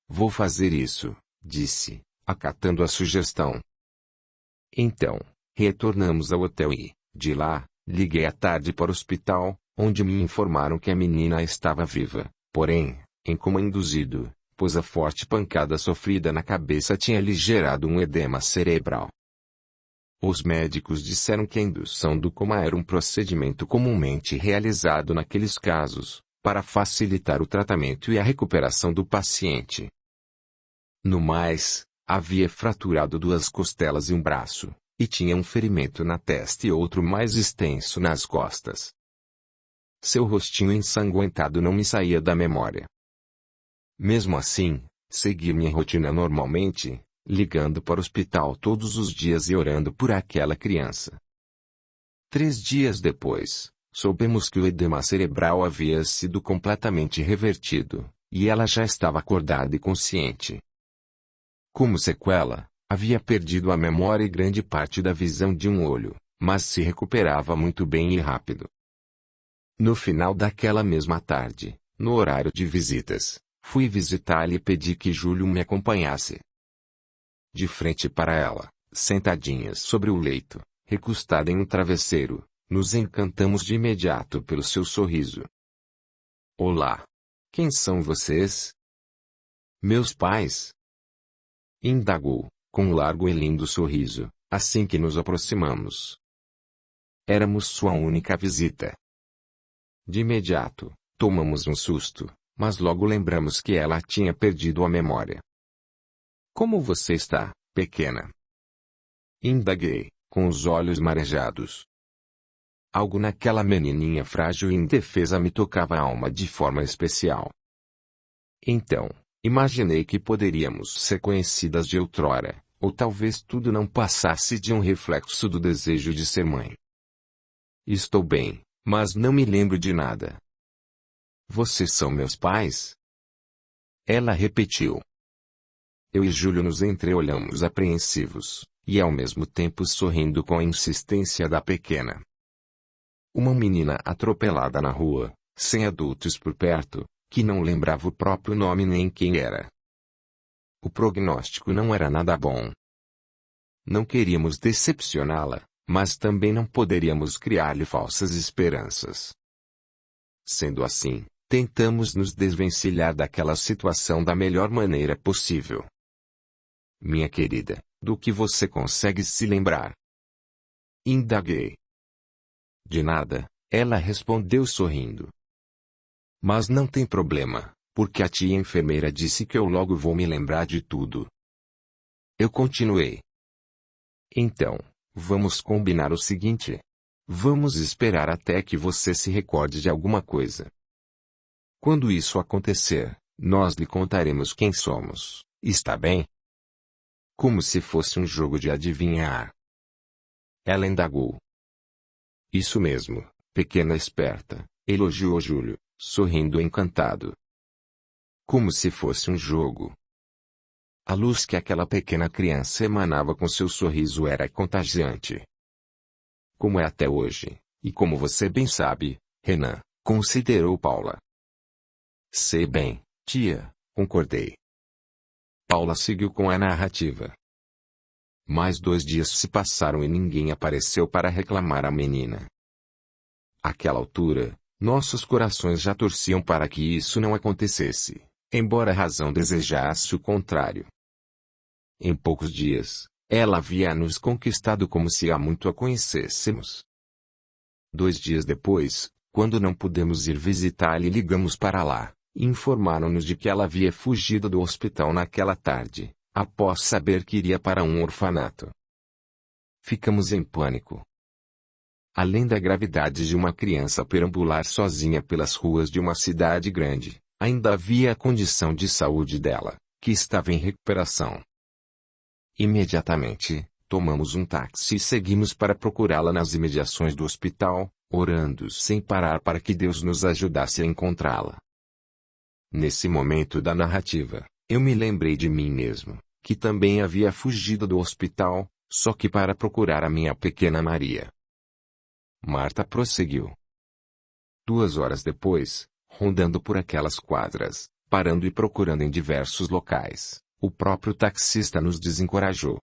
Vou fazer isso, disse, acatando a sugestão. Então, retornamos ao hotel e, de lá, liguei à tarde para o hospital, onde me informaram que a menina estava viva, porém, em coma induzido, pois a forte pancada sofrida na cabeça tinha lhe gerado um edema cerebral. Os médicos disseram que a indução do coma era um procedimento comumente realizado naqueles casos, para facilitar o tratamento e a recuperação do paciente. No mais, havia fraturado 2 costelas e um braço, e tinha um ferimento na testa e outro mais extenso nas costas. Seu rostinho ensanguentado não me saía da memória. Mesmo assim, segui minha rotina normalmente, ligando para o hospital todos os dias e orando por aquela criança. 3 dias depois, soubemos que o edema cerebral havia sido completamente revertido, e ela já estava acordada e consciente. Como sequela, havia perdido a memória e grande parte da visão de um olho, mas se recuperava muito bem e rápido. No final daquela mesma tarde, no horário de visitas, fui visitá-la e pedi que Júlio me acompanhasse. De frente para ela, sentadinhas sobre o leito, recostada em um travesseiro, nos encantamos de imediato pelo seu sorriso. Olá! Quem são vocês? Meus pais? Indagou, com um largo e lindo sorriso, assim que nos aproximamos. Éramos sua única visita. De imediato, tomamos um susto, mas logo lembramos que ela tinha perdido a memória. Como você está, pequena? Indaguei, com os olhos marejados. Algo naquela menininha frágil e indefesa me tocava a alma de forma especial. Então, imaginei que poderíamos ser conhecidas de outrora, ou talvez tudo não passasse de um reflexo do desejo de ser mãe. Estou bem, mas não me lembro de nada. Vocês são meus pais? Ela repetiu. Eu e Júlio nos entreolhamos apreensivos, e ao mesmo tempo sorrindo com a insistência da pequena. Uma menina atropelada na rua, sem adultos por perto, que não lembrava o próprio nome nem quem era. O prognóstico não era nada bom. Não queríamos decepcioná-la, mas também não poderíamos criar-lhe falsas esperanças. Sendo assim, tentamos nos desvencilhar daquela situação da melhor maneira possível. Minha querida, do que você consegue se lembrar? Indaguei. De nada, ela respondeu sorrindo. Mas não tem problema, porque a tia enfermeira disse que eu logo vou me lembrar de tudo. Eu continuei. Então, vamos combinar o seguinte. Vamos esperar até que você se recorde de alguma coisa. Quando isso acontecer, nós lhe contaremos quem somos, está bem? Como se fosse um jogo de adivinhar. Ela indagou. Isso mesmo, pequena esperta, elogiou Júlio, sorrindo encantado. Como se fosse um jogo. A luz que aquela pequena criança emanava com seu sorriso era contagiante. Como é até hoje, e como você bem sabe, Renan, considerou Paula. Sei bem, tia, concordei. Paula seguiu com a narrativa. Mais 2 dias se passaram e ninguém apareceu para reclamar a menina. Àquela altura, nossos corações já torciam para que isso não acontecesse, embora a razão desejasse o contrário. Em poucos dias, ela havia nos conquistado como se há muito a conhecêssemos. 2 dias depois, quando não pudemos ir visitá-la e ligamos para lá, informaram-nos de que ela havia fugido do hospital naquela tarde, após saber que iria para um orfanato. Ficamos em pânico. Além da gravidade de uma criança perambular sozinha pelas ruas de uma cidade grande, ainda havia a condição de saúde dela, que estava em recuperação. Imediatamente, tomamos um táxi e seguimos para procurá-la nas imediações do hospital, orando sem parar para que Deus nos ajudasse a encontrá-la. Nesse momento da narrativa, eu me lembrei de mim mesmo, que também havia fugido do hospital, só que para procurar a minha pequena Maria. Marta prosseguiu. 2 horas depois, rondando por aquelas quadras, parando e procurando em diversos locais, o próprio taxista nos desencorajou.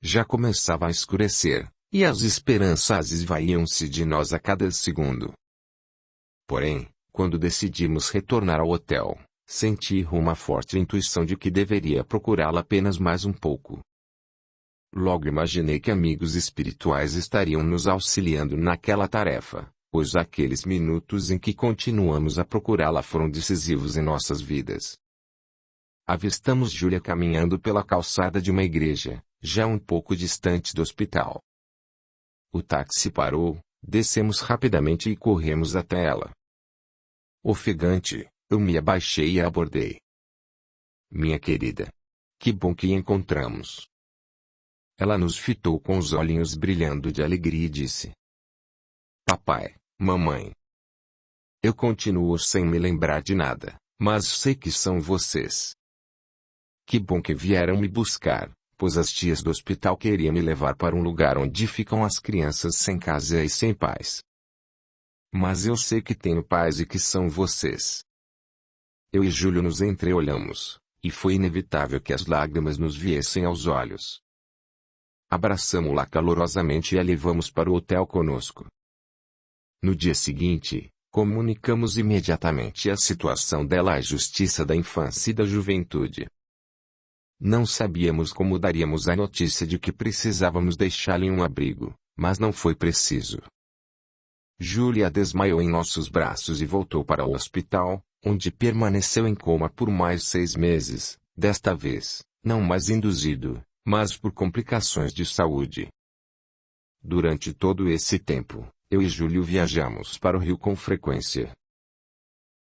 Já começava a escurecer, e as esperanças esvaíam-se de nós a cada segundo. Porém, quando decidimos retornar ao hotel, senti uma forte intuição de que deveria procurá-la apenas mais um pouco. Logo imaginei que amigos espirituais estariam nos auxiliando naquela tarefa, pois aqueles minutos em que continuamos a procurá-la foram decisivos em nossas vidas. Avistamos Júlia caminhando pela calçada de uma igreja, já um pouco distante do hospital. O táxi parou, descemos rapidamente e corremos até ela. Ofegante, eu me abaixei e a abordei. Minha querida. Que bom que encontramos. Ela nos fitou com os olhinhos brilhando de alegria e disse. Papai, mamãe. Eu continuo sem me lembrar de nada, mas sei que são vocês. Que bom que vieram me buscar, pois as tias do hospital queriam me levar para um lugar onde ficam as crianças sem casa e sem pais. Mas eu sei que tenho pais e que são vocês. Eu e Júlio nos entreolhamos, e foi inevitável que as lágrimas nos viessem aos olhos. Abraçamo-la calorosamente e a levamos para o hotel conosco. No dia seguinte, comunicamos imediatamente a situação dela à Justiça da Infância e da Juventude. Não sabíamos como daríamos a notícia de que precisávamos deixá-la em um abrigo, mas não foi preciso. Júlia desmaiou em nossos braços e voltou para o hospital, onde permaneceu em coma por mais 6 meses, desta vez, não mais induzido, mas por complicações de saúde. Durante todo esse tempo, eu e Júlio viajamos para o Rio com frequência.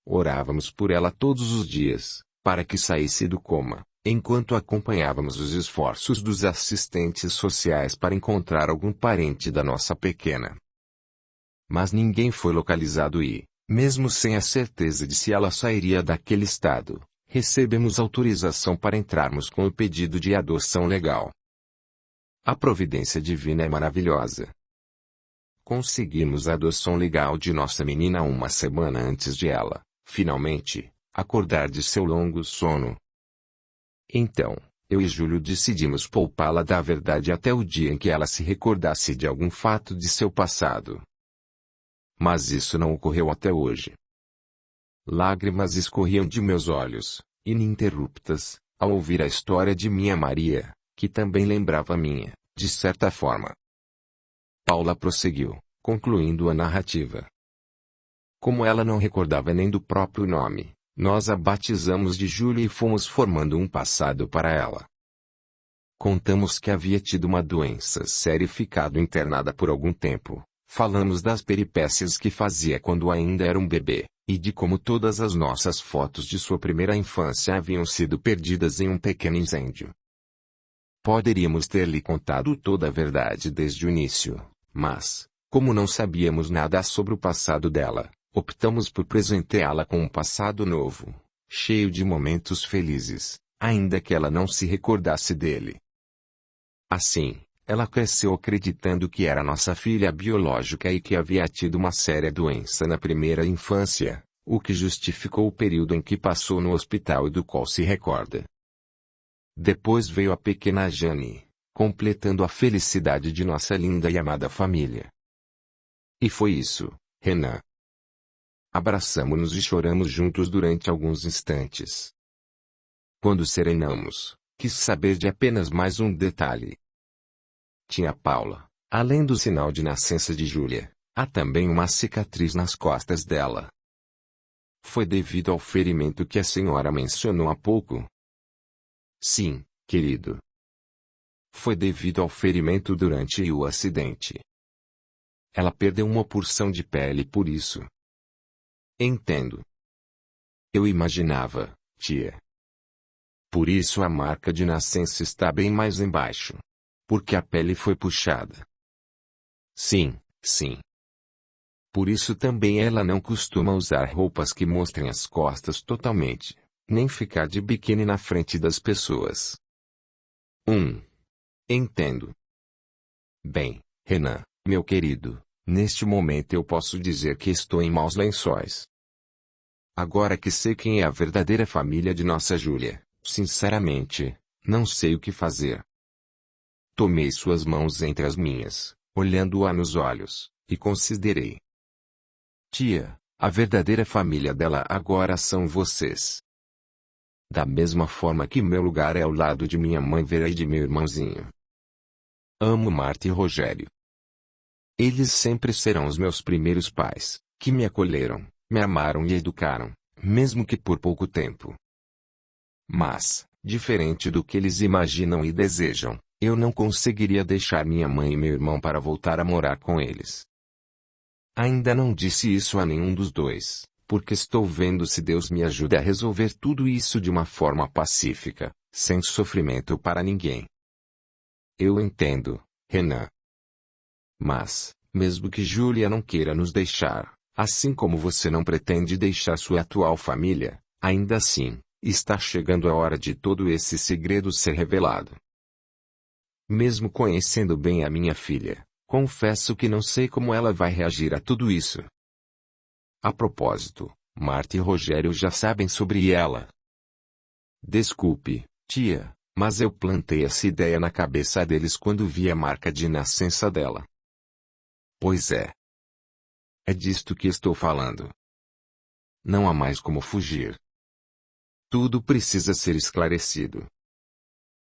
Orávamos por ela todos os dias, para que saísse do coma, enquanto acompanhávamos os esforços dos assistentes sociais para encontrar algum parente da nossa pequena. Mas ninguém foi localizado e, mesmo sem a certeza de se ela sairia daquele estado, recebemos autorização para entrarmos com o pedido de adoção legal. A providência divina é maravilhosa. Conseguimos a adoção legal de nossa menina uma semana antes de ela, finalmente, acordar de seu longo sono. Então, eu e Júlio decidimos poupá-la da verdade até o dia em que ela se recordasse de algum fato de seu passado. Mas isso não ocorreu até hoje. Lágrimas escorriam de meus olhos, ininterruptas, ao ouvir a história de minha Maria, que também lembrava a minha, de certa forma. Paula prosseguiu, concluindo a narrativa. Como ela não recordava nem do próprio nome, nós a batizamos de Júlia e fomos formando um passado para ela. Contamos que havia tido uma doença séria e ficado internada por algum tempo. Falamos das peripécias que fazia quando ainda era um bebê, e de como todas as nossas fotos de sua primeira infância haviam sido perdidas em um pequeno incêndio. Poderíamos ter-lhe contado toda a verdade desde o início, mas, como não sabíamos nada sobre o passado dela, optamos por presenteá-la com um passado novo, cheio de momentos felizes, ainda que ela não se recordasse dele. Assim, ela cresceu acreditando que era nossa filha biológica e que havia tido uma séria doença na primeira infância, o que justificou o período em que passou no hospital e do qual se recorda. Depois veio a pequena Jane, completando a felicidade de nossa linda e amada família. E foi isso, Renan. Abraçamo-nos e choramos juntos durante alguns instantes. Quando serenamos, quis saber de apenas mais um detalhe. Tinha Paula, além do sinal de nascença de Júlia, há também uma cicatriz nas costas dela. Foi devido ao ferimento que a senhora mencionou há pouco? Sim, querido. Foi devido ao ferimento durante o acidente. Ela perdeu uma porção de pele por isso. Entendo. Eu imaginava, tia. Por isso a marca de nascença está bem mais embaixo. Porque a pele foi puxada. Sim, sim. Por isso também ela não costuma usar roupas que mostrem as costas totalmente, nem ficar de biquíni na frente das pessoas. Entendo. Bem, Renan, meu querido, neste momento eu posso dizer que estou em maus lençóis. Agora que sei quem é a verdadeira família de nossa Júlia, sinceramente, não sei o que fazer. Tomei suas mãos entre as minhas, olhando-a nos olhos, e considerei. Tia, a verdadeira família dela agora são vocês. Da mesma forma que meu lugar é ao lado de minha mãe Vera e de meu irmãozinho. Amo Marta e Rogério. Eles sempre serão os meus primeiros pais, que me acolheram, me amaram e educaram, mesmo que por pouco tempo. Mas, diferente do que eles imaginam e desejam, eu não conseguiria deixar minha mãe e meu irmão para voltar a morar com eles. Ainda não disse isso a nenhum dos dois, porque estou vendo se Deus me ajuda a resolver tudo isso de uma forma pacífica, sem sofrimento para ninguém. Eu entendo, Renan. Mas, mesmo que Júlia não queira nos deixar, assim como você não pretende deixar sua atual família, ainda assim, está chegando a hora de todo esse segredo ser revelado. Mesmo conhecendo bem a minha filha, confesso que não sei como ela vai reagir a tudo isso. A propósito, Marta e Rogério já sabem sobre ela. Desculpe, tia, mas eu plantei essa ideia na cabeça deles quando vi a marca de nascença dela. Pois é. É disto que estou falando. Não há mais como fugir. Tudo precisa ser esclarecido.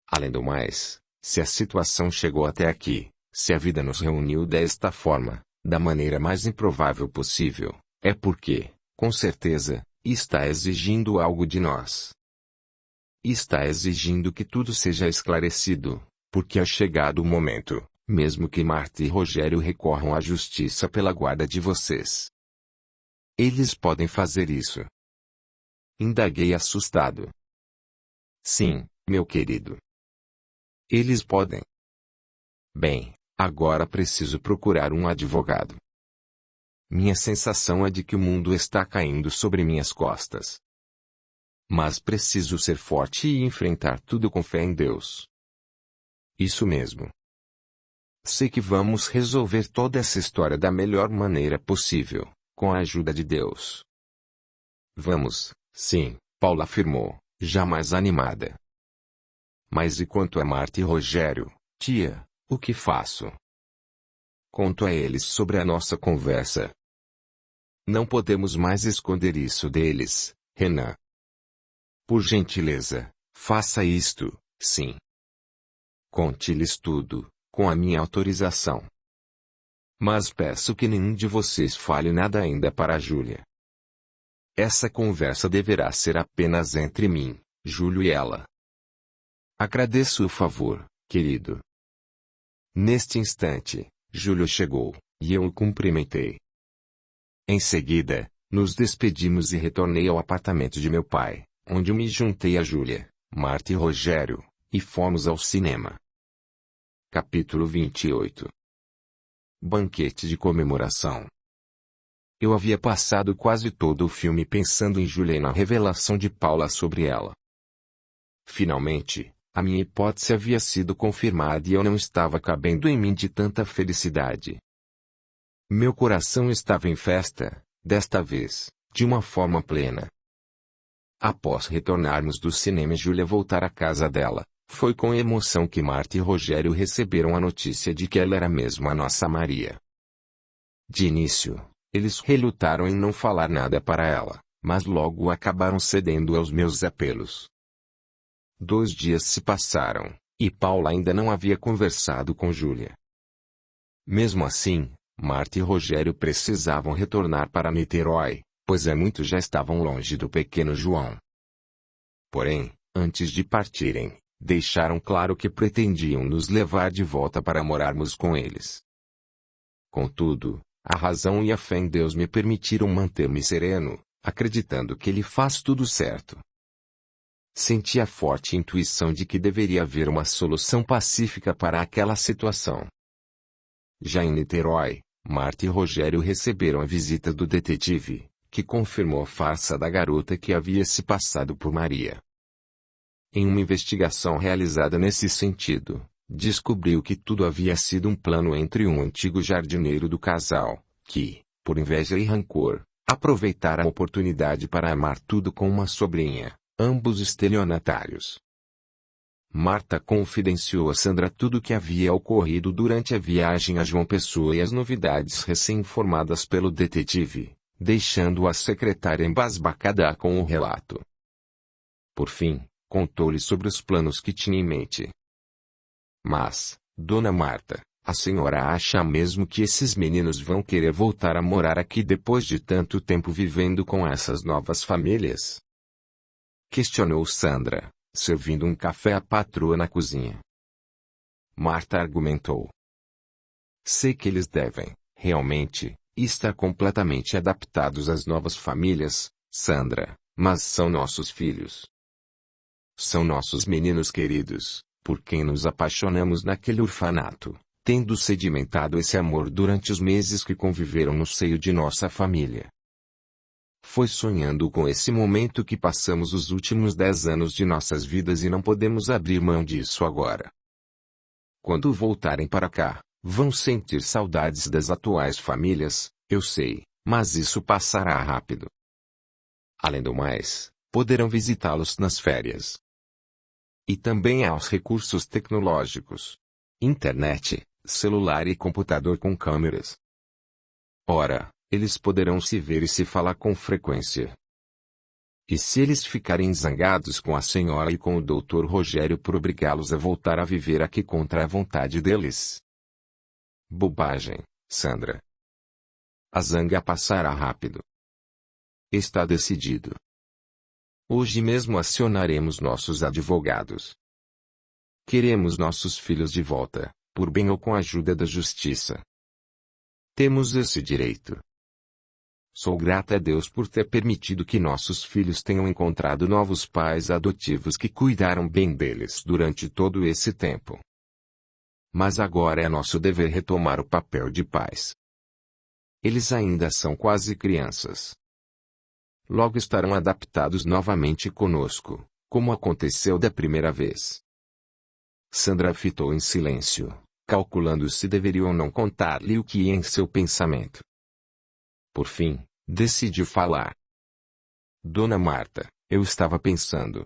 Além do mais, se a situação chegou até aqui, se a vida nos reuniu desta forma, da maneira mais improvável possível, é porque, com certeza, está exigindo algo de nós. Está exigindo que tudo seja esclarecido, porque é chegado o momento, mesmo que Marta e Rogério recorram à justiça pela guarda de vocês. Eles podem fazer isso? Indaguei assustado. Sim, meu querido. Eles podem. Bem, agora preciso procurar um advogado. Minha sensação é de que o mundo está caindo sobre minhas costas. Mas preciso ser forte e enfrentar tudo com fé em Deus. Isso mesmo. Sei que vamos resolver toda essa história da melhor maneira possível, com a ajuda de Deus. Vamos, sim, Paula afirmou, já mais animada. Mas e quanto a Marta e Rogério, tia, o que faço? Conto a eles sobre a nossa conversa. Não podemos mais esconder isso deles, Renan. Por gentileza, faça isto, sim. Conte-lhes tudo, com a minha autorização. Mas peço que nenhum de vocês fale nada ainda para a Júlia. Essa conversa deverá ser apenas entre mim, Júlio e ela. Agradeço o favor, querido. Neste instante, Júlio chegou, e eu o cumprimentei. Em seguida, nos despedimos e retornei ao apartamento de meu pai, onde me juntei a Júlia, Marta e Rogério, e fomos ao cinema. Capítulo 28. Banquete de comemoração. Eu havia passado quase todo o filme pensando em Júlia e na revelação de Paula sobre ela. Finalmente, a minha hipótese havia sido confirmada e eu não estava cabendo em mim de tanta felicidade. Meu coração estava em festa, desta vez, de uma forma plena. Após retornarmos do cinema e Júlia voltar à casa dela, foi com emoção que Marta e Rogério receberam a notícia de que ela era mesmo a nossa Maria. De início, eles relutaram em não falar nada para ela, mas logo acabaram cedendo aos meus apelos. 2 dias se passaram, e Paula ainda não havia conversado com Júlia. Mesmo assim, Marta e Rogério precisavam retornar para Niterói, pois muitos já estavam longe do pequeno João. Porém, antes de partirem, deixaram claro que pretendiam nos levar de volta para morarmos com eles. Contudo, a razão e a fé em Deus me permitiram manter-me sereno, acreditando que Ele faz tudo certo. Senti a forte intuição de que deveria haver uma solução pacífica para aquela situação. Já em Niterói, Marta e Rogério receberam a visita do detetive, que confirmou a farsa da garota que havia se passado por Maria. Em uma investigação realizada nesse sentido, descobriu que tudo havia sido um plano entre um antigo jardineiro do casal, que, por inveja e rancor, aproveitara a oportunidade para armar tudo com uma sobrinha, ambos estelionatários. Marta confidenciou a Sandra tudo o que havia ocorrido durante a viagem a João Pessoa e as novidades recém-informadas pelo detetive, deixando a secretária embasbacada com o relato. Por fim, contou-lhe sobre os planos que tinha em mente. Mas, Dona Marta, a senhora acha mesmo que esses meninos vão querer voltar a morar aqui depois de tanto tempo vivendo com essas novas famílias? Questionou Sandra, servindo um café à patroa na cozinha. Marta argumentou. Sei que eles devem, realmente, estar completamente adaptados às novas famílias, Sandra, mas são nossos filhos. São nossos meninos queridos, por quem nos apaixonamos naquele orfanato, tendo sedimentado esse amor durante os meses que conviveram no seio de nossa família. Foi sonhando com esse momento que passamos os últimos 10 anos de nossas vidas e não podemos abrir mão disso agora. Quando voltarem para cá, vão sentir saudades das atuais famílias, eu sei, mas isso passará rápido. Além do mais, poderão visitá-los nas férias. E também há os recursos tecnológicos. Internet, celular e computador com câmeras. Ora, eles poderão se ver e se falar com frequência. E se eles ficarem zangados com a senhora e com o Dr. Rogério por obrigá-los a voltar a viver aqui contra a vontade deles? Bobagem, Sandra. A zanga passará rápido. Está decidido. Hoje mesmo acionaremos nossos advogados. Queremos nossos filhos de volta, por bem ou com a ajuda da justiça. Temos esse direito. Sou grata a Deus por ter permitido que nossos filhos tenham encontrado novos pais adotivos que cuidaram bem deles durante todo esse tempo. Mas agora é nosso dever retomar o papel de pais. Eles ainda são quase crianças. Logo estarão adaptados novamente conosco, como aconteceu da primeira vez. Sandra fitou em silêncio, calculando se deveria ou não contar-lhe o que ia em seu pensamento. Por fim, decidiu falar. Dona Marta, eu estava pensando.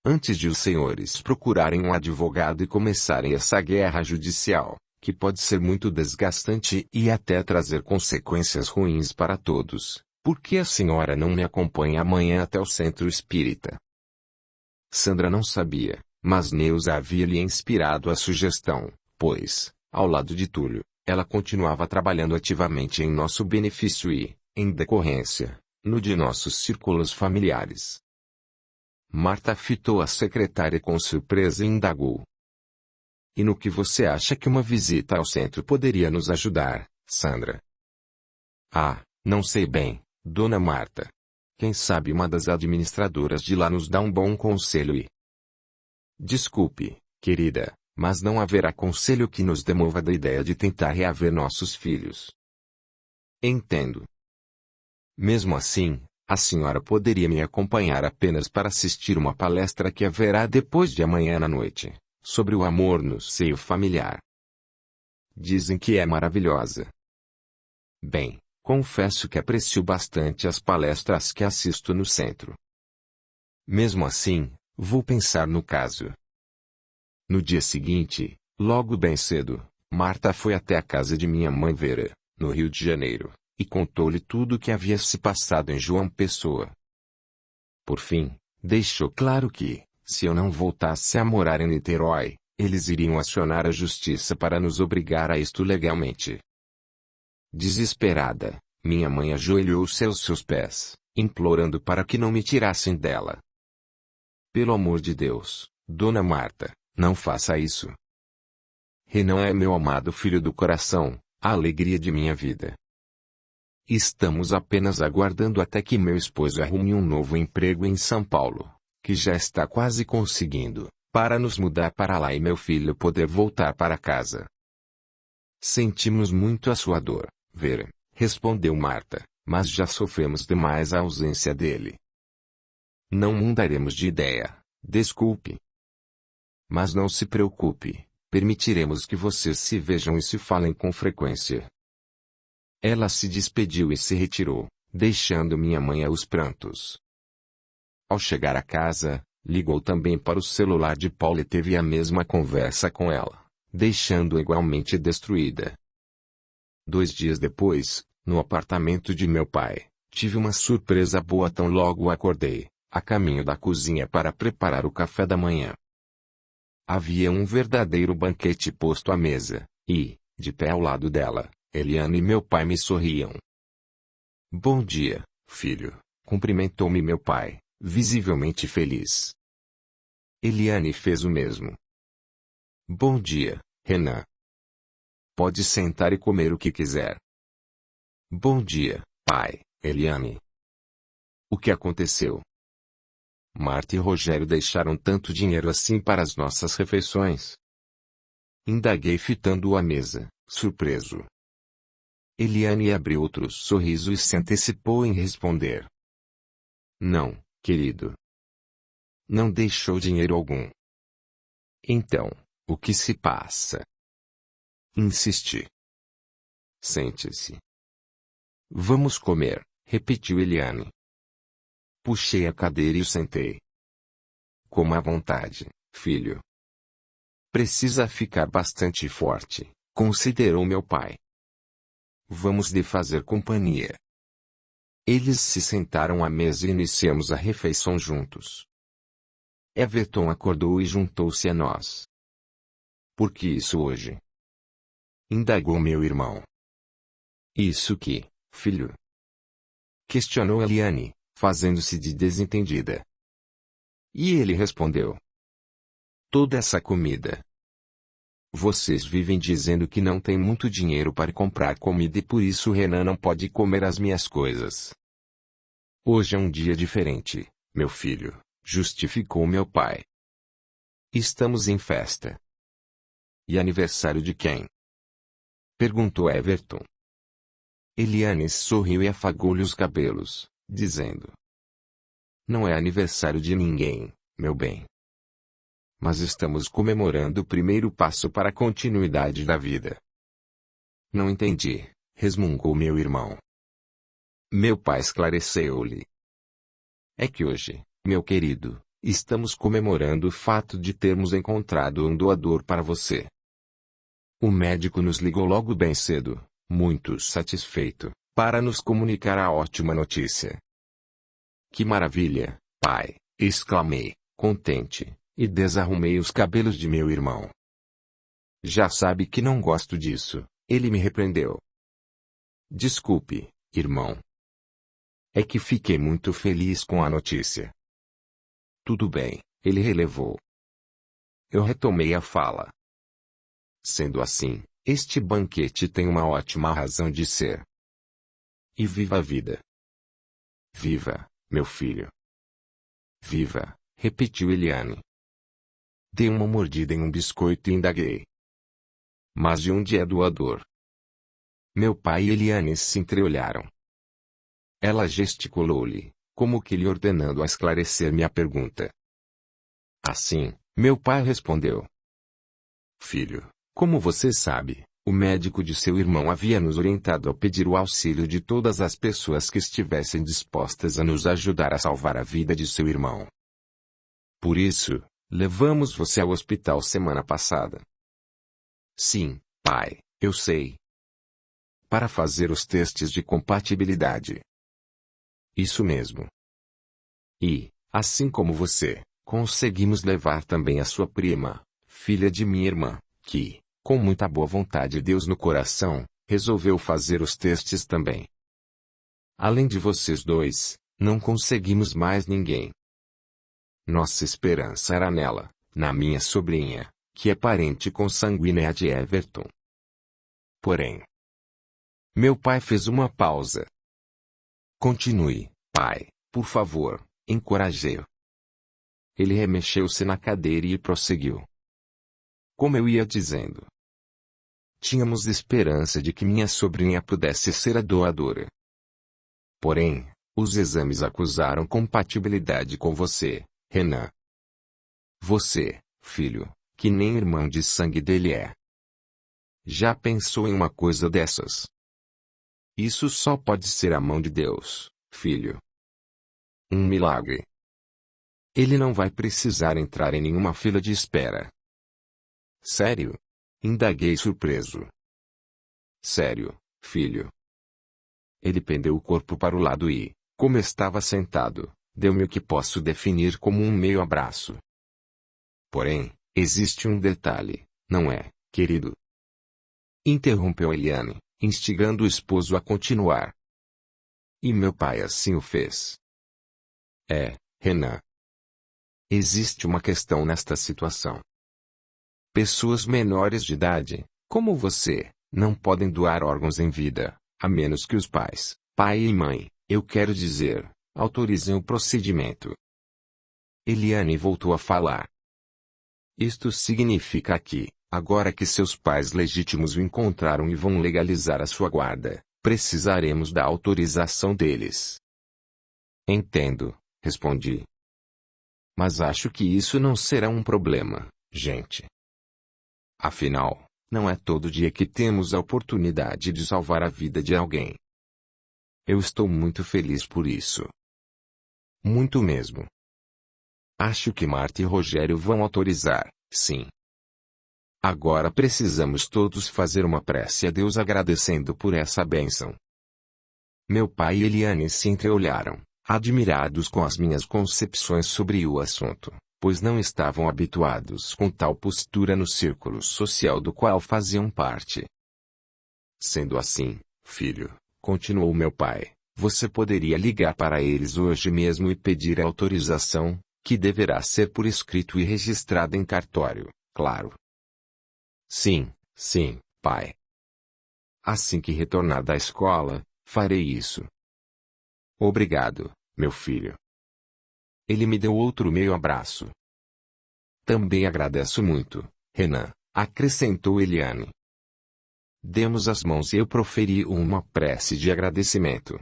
Antes de os senhores procurarem um advogado e começarem essa guerra judicial, que pode ser muito desgastante e até trazer consequências ruins para todos, por que a senhora não me acompanha amanhã até o centro espírita? Sandra não sabia, mas Neuza havia lhe inspirado a sugestão, pois, ao lado de Túlio, ela continuava trabalhando ativamente em nosso benefício e, em decorrência, no de nossos círculos familiares. Marta fitou a secretária com surpresa e indagou. E no que você acha que uma visita ao centro poderia nos ajudar, Sandra? Ah, não sei bem, Dona Marta. Quem sabe uma das administradoras de lá nos dá um bom conselho e... Desculpe, querida, mas não haverá conselho que nos demova da ideia de tentar reaver nossos filhos. Entendo. Mesmo assim, a senhora poderia me acompanhar apenas para assistir uma palestra que haverá depois de amanhã à noite, sobre o amor no seio familiar. Dizem que é maravilhosa. Bem, confesso que aprecio bastante as palestras que assisto no centro. Mesmo assim, vou pensar no caso. No dia seguinte, logo bem cedo, Marta foi até a casa de minha mãe Vera, no Rio de Janeiro, e contou-lhe tudo o que havia se passado em João Pessoa. Por fim, deixou claro que, se eu não voltasse a morar em Niterói, eles iriam acionar a justiça para nos obrigar a isto legalmente. Desesperada, minha mãe ajoelhou-se aos seus pés, implorando para que não me tirassem dela. Pelo amor de Deus, Dona Marta, não faça isso. Renan é meu amado filho do coração, a alegria de minha vida. Estamos apenas aguardando até que meu esposo arrume um novo emprego em São Paulo, que já está quase conseguindo, para nos mudar para lá e meu filho poder voltar para casa. Sentimos muito a sua dor, Vera, respondeu Marta, mas já sofremos demais a ausência dele. Não mudaremos de ideia, desculpe. Mas não se preocupe, permitiremos que vocês se vejam e se falem com frequência. Ela se despediu e se retirou, deixando minha mãe aos prantos. Ao chegar a casa, ligou também para o celular de Paula e teve a mesma conversa com ela, deixando-a igualmente destruída. 2 dias depois, no apartamento de meu pai, tive uma surpresa boa tão logo acordei, a caminho da cozinha para preparar o café da manhã. Havia um verdadeiro banquete posto à mesa, e, de pé ao lado dela, Eliane e meu pai me sorriam. Bom dia, filho, cumprimentou-me meu pai, visivelmente feliz. Eliane fez o mesmo. Bom dia, Renan. Pode sentar e comer o que quiser. Bom dia, pai, Eliane. O que aconteceu? Marta e Rogério deixaram tanto dinheiro assim para as nossas refeições? Indaguei fitando-o à mesa, surpreso. Eliane abriu outro sorriso e se antecipou em responder. Não, querido. Não deixou dinheiro algum. Então, o que se passa? Insisti. Sente-se. Vamos comer, repetiu Eliane. Puxei a cadeira e o sentei. Coma à vontade, filho. Precisa ficar bastante forte, considerou meu pai. Vamos lhe fazer companhia. Eles se sentaram à mesa e iniciamos a refeição juntos. Everton acordou e juntou-se a nós. Por que isso hoje? Indagou meu irmão. Isso que, filho? Questionou Eliane, fazendo-se de desentendida. E ele respondeu. Toda essa comida. Vocês vivem dizendo que não tem muito dinheiro para comprar comida e por isso Renan não pode comer as minhas coisas. Hoje é um dia diferente, meu filho, justificou meu pai. Estamos em festa. E aniversário de quem? Perguntou Everton. Eliane sorriu e afagou-lhe os cabelos, dizendo: Não é aniversário de ninguém, meu bem. Mas estamos comemorando o primeiro passo para a continuidade da vida. Não entendi, resmungou meu irmão. Meu pai esclareceu-lhe. É que hoje, meu querido, estamos comemorando o fato de termos encontrado um doador para você. O médico nos ligou logo bem cedo, muito satisfeito, para nos comunicar a ótima notícia. Que maravilha, pai, exclamei, contente, e desarrumei os cabelos de meu irmão. Já sabe que não gosto disso, ele me repreendeu. Desculpe, irmão. É que fiquei muito feliz com a notícia. Tudo bem, ele relevou. Eu retomei a fala. Sendo assim, este banquete tem uma ótima razão de ser. E viva a vida. Viva, meu filho. Viva, repetiu Eliane. Dei uma mordida em um biscoito e indaguei. Mas de onde é doador? Meu pai e Eliane se entreolharam. Ela gesticulou-lhe, como que lhe ordenando a esclarecer minha pergunta. Assim, meu pai respondeu. Filho, como você sabe, o médico de seu irmão havia nos orientado a pedir o auxílio de todas as pessoas que estivessem dispostas a nos ajudar a salvar a vida de seu irmão. Por isso, levamos você ao hospital semana passada. Sim, pai, eu sei. Para fazer os testes de compatibilidade. Isso mesmo. E, assim como você, conseguimos levar também a sua prima, filha de minha irmã, que, com muita boa vontade de Deus no coração, resolveu fazer os testes também. Além de vocês dois, não conseguimos mais ninguém. Nossa esperança era nela, na minha sobrinha, que é parente consanguínea de Everton. Porém, meu pai fez uma pausa. Continue, pai, por favor, encorajei-o. Ele remexeu-se na cadeira e prosseguiu. Como eu ia dizendo, tínhamos esperança de que minha sobrinha pudesse ser a doadora. Porém, os exames acusaram compatibilidade com você, Renan. Você, filho, que nem irmão de sangue dele é. Já pensou em uma coisa dessas? Isso só pode ser a mão de Deus, filho. Um milagre. Ele não vai precisar entrar em nenhuma fila de espera. Sério? Indaguei surpreso. Sério, filho. Ele pendeu o corpo para o lado e, como estava sentado, deu-me o que posso definir como um meio abraço. Porém, existe um detalhe, não é, querido? Interrompeu Eliane, instigando o esposo a continuar. E meu pai assim o fez. Renan. Existe uma questão nesta situação. Pessoas menores de idade, como você, não podem doar órgãos em vida, a menos que os pais, pai e mãe, eu quero dizer, autorizem o procedimento. Eliane voltou a falar. Isto significa que, agora que seus pais legítimos o encontraram e vão legalizar a sua guarda, precisaremos da autorização deles. Entendo, respondi. Mas acho que isso não será um problema, gente. Afinal, não é todo dia que temos a oportunidade de salvar a vida de alguém. Eu estou muito feliz por isso. Muito mesmo. Acho que Marta e Rogério vão autorizar, sim. Agora precisamos todos fazer uma prece a Deus agradecendo por essa bênção. Meu pai e Eliane se entreolharam, admirados com as minhas concepções sobre o assunto, pois não estavam habituados com tal postura no círculo social do qual faziam parte. Sendo assim, filho, continuou meu pai, você poderia ligar para eles hoje mesmo e pedir a autorização, que deverá ser por escrito e registrada em cartório, claro. Sim, sim, pai. Assim que retornar da escola, farei isso. Obrigado, meu filho. Ele me deu outro meio abraço. Também agradeço muito, Renan, acrescentou Eliane. Demos as mãos e eu proferi uma prece de agradecimento.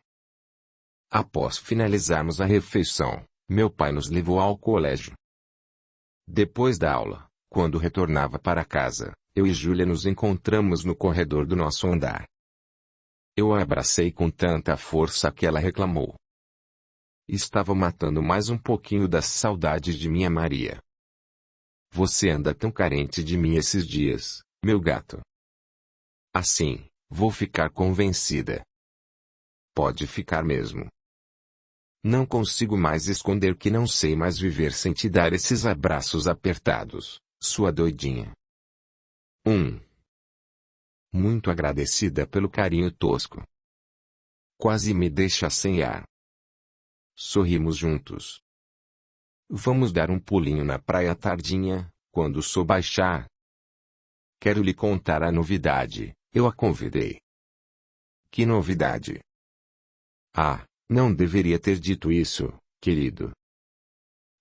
Após finalizarmos a refeição, meu pai nos levou ao colégio. Depois da aula, quando retornava para casa, eu e Júlia nos encontramos no corredor do nosso andar. Eu a abracei com tanta força que ela reclamou. Estava matando mais um pouquinho das saudades de minha Maria. Você anda tão carente de mim esses dias, meu gato. Assim, vou ficar convencida. Pode ficar mesmo. Não consigo mais esconder que não sei mais viver sem te dar esses abraços apertados, sua doidinha. Muito agradecida pelo carinho tosco. Quase me deixa sem ar. Sorrimos juntos. Vamos dar um pulinho na praia à tardinha, quando o sol baixar. Quero lhe contar a novidade, eu a convidei. Que novidade? Ah, não deveria ter dito isso, querido.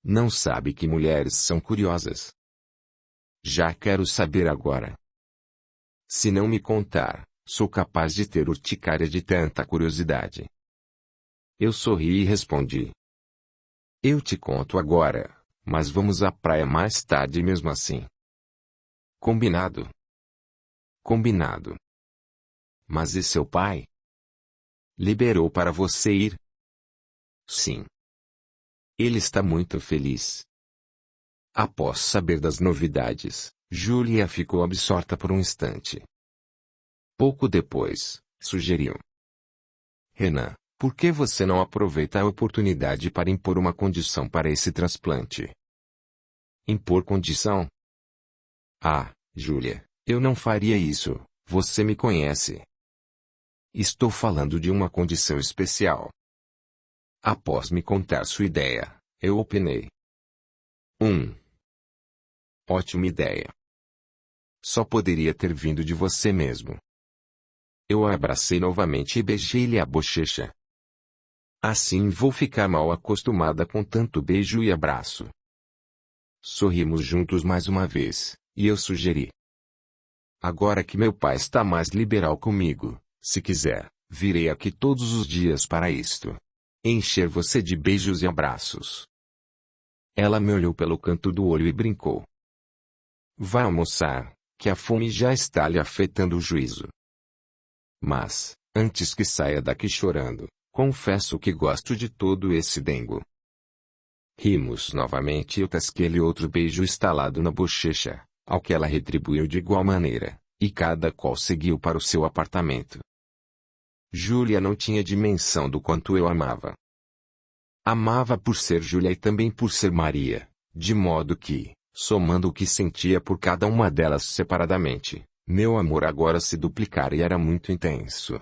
Não sabe que mulheres são curiosas. Já quero saber agora. Se não me contar, sou capaz de ter urticária de tanta curiosidade. Eu sorri e respondi. Eu te conto agora, mas vamos à praia mais tarde mesmo assim. Combinado? Combinado. Mas e seu pai? Liberou para você ir? Sim. Ele está muito feliz. Após saber das novidades, Júlia ficou absorta por um instante. Pouco depois, sugeriu. Renan, por que você não aproveita a oportunidade para impor uma condição para esse transplante? Impor condição? Ah, Júlia, eu não faria isso, você me conhece. Estou falando de uma condição especial. Após me contar sua ideia, eu opinei. Ótima ideia. Só poderia ter vindo de você mesmo. Eu a abracei novamente e beijei-lhe a bochecha. Assim vou ficar mal acostumada com tanto beijo e abraço. Sorrimos juntos mais uma vez, e eu sugeri. Agora que meu pai está mais liberal comigo, se quiser, virei aqui todos os dias para isto. Encher você de beijos e abraços. Ela me olhou pelo canto do olho e brincou. Vá almoçar, que a fome já está lhe afetando o juízo. Mas, antes que saia daqui chorando, confesso que gosto de todo esse dengo. Rimos novamente e eu tasquei-lhe outro beijo estalado na bochecha, ao que ela retribuiu de igual maneira, e cada qual seguiu para o seu apartamento. Júlia não tinha dimensão do quanto eu amava. Amava por ser Júlia e também por ser Maria, de modo que, somando o que sentia por cada uma delas separadamente, meu amor agora se duplicara e era muito intenso.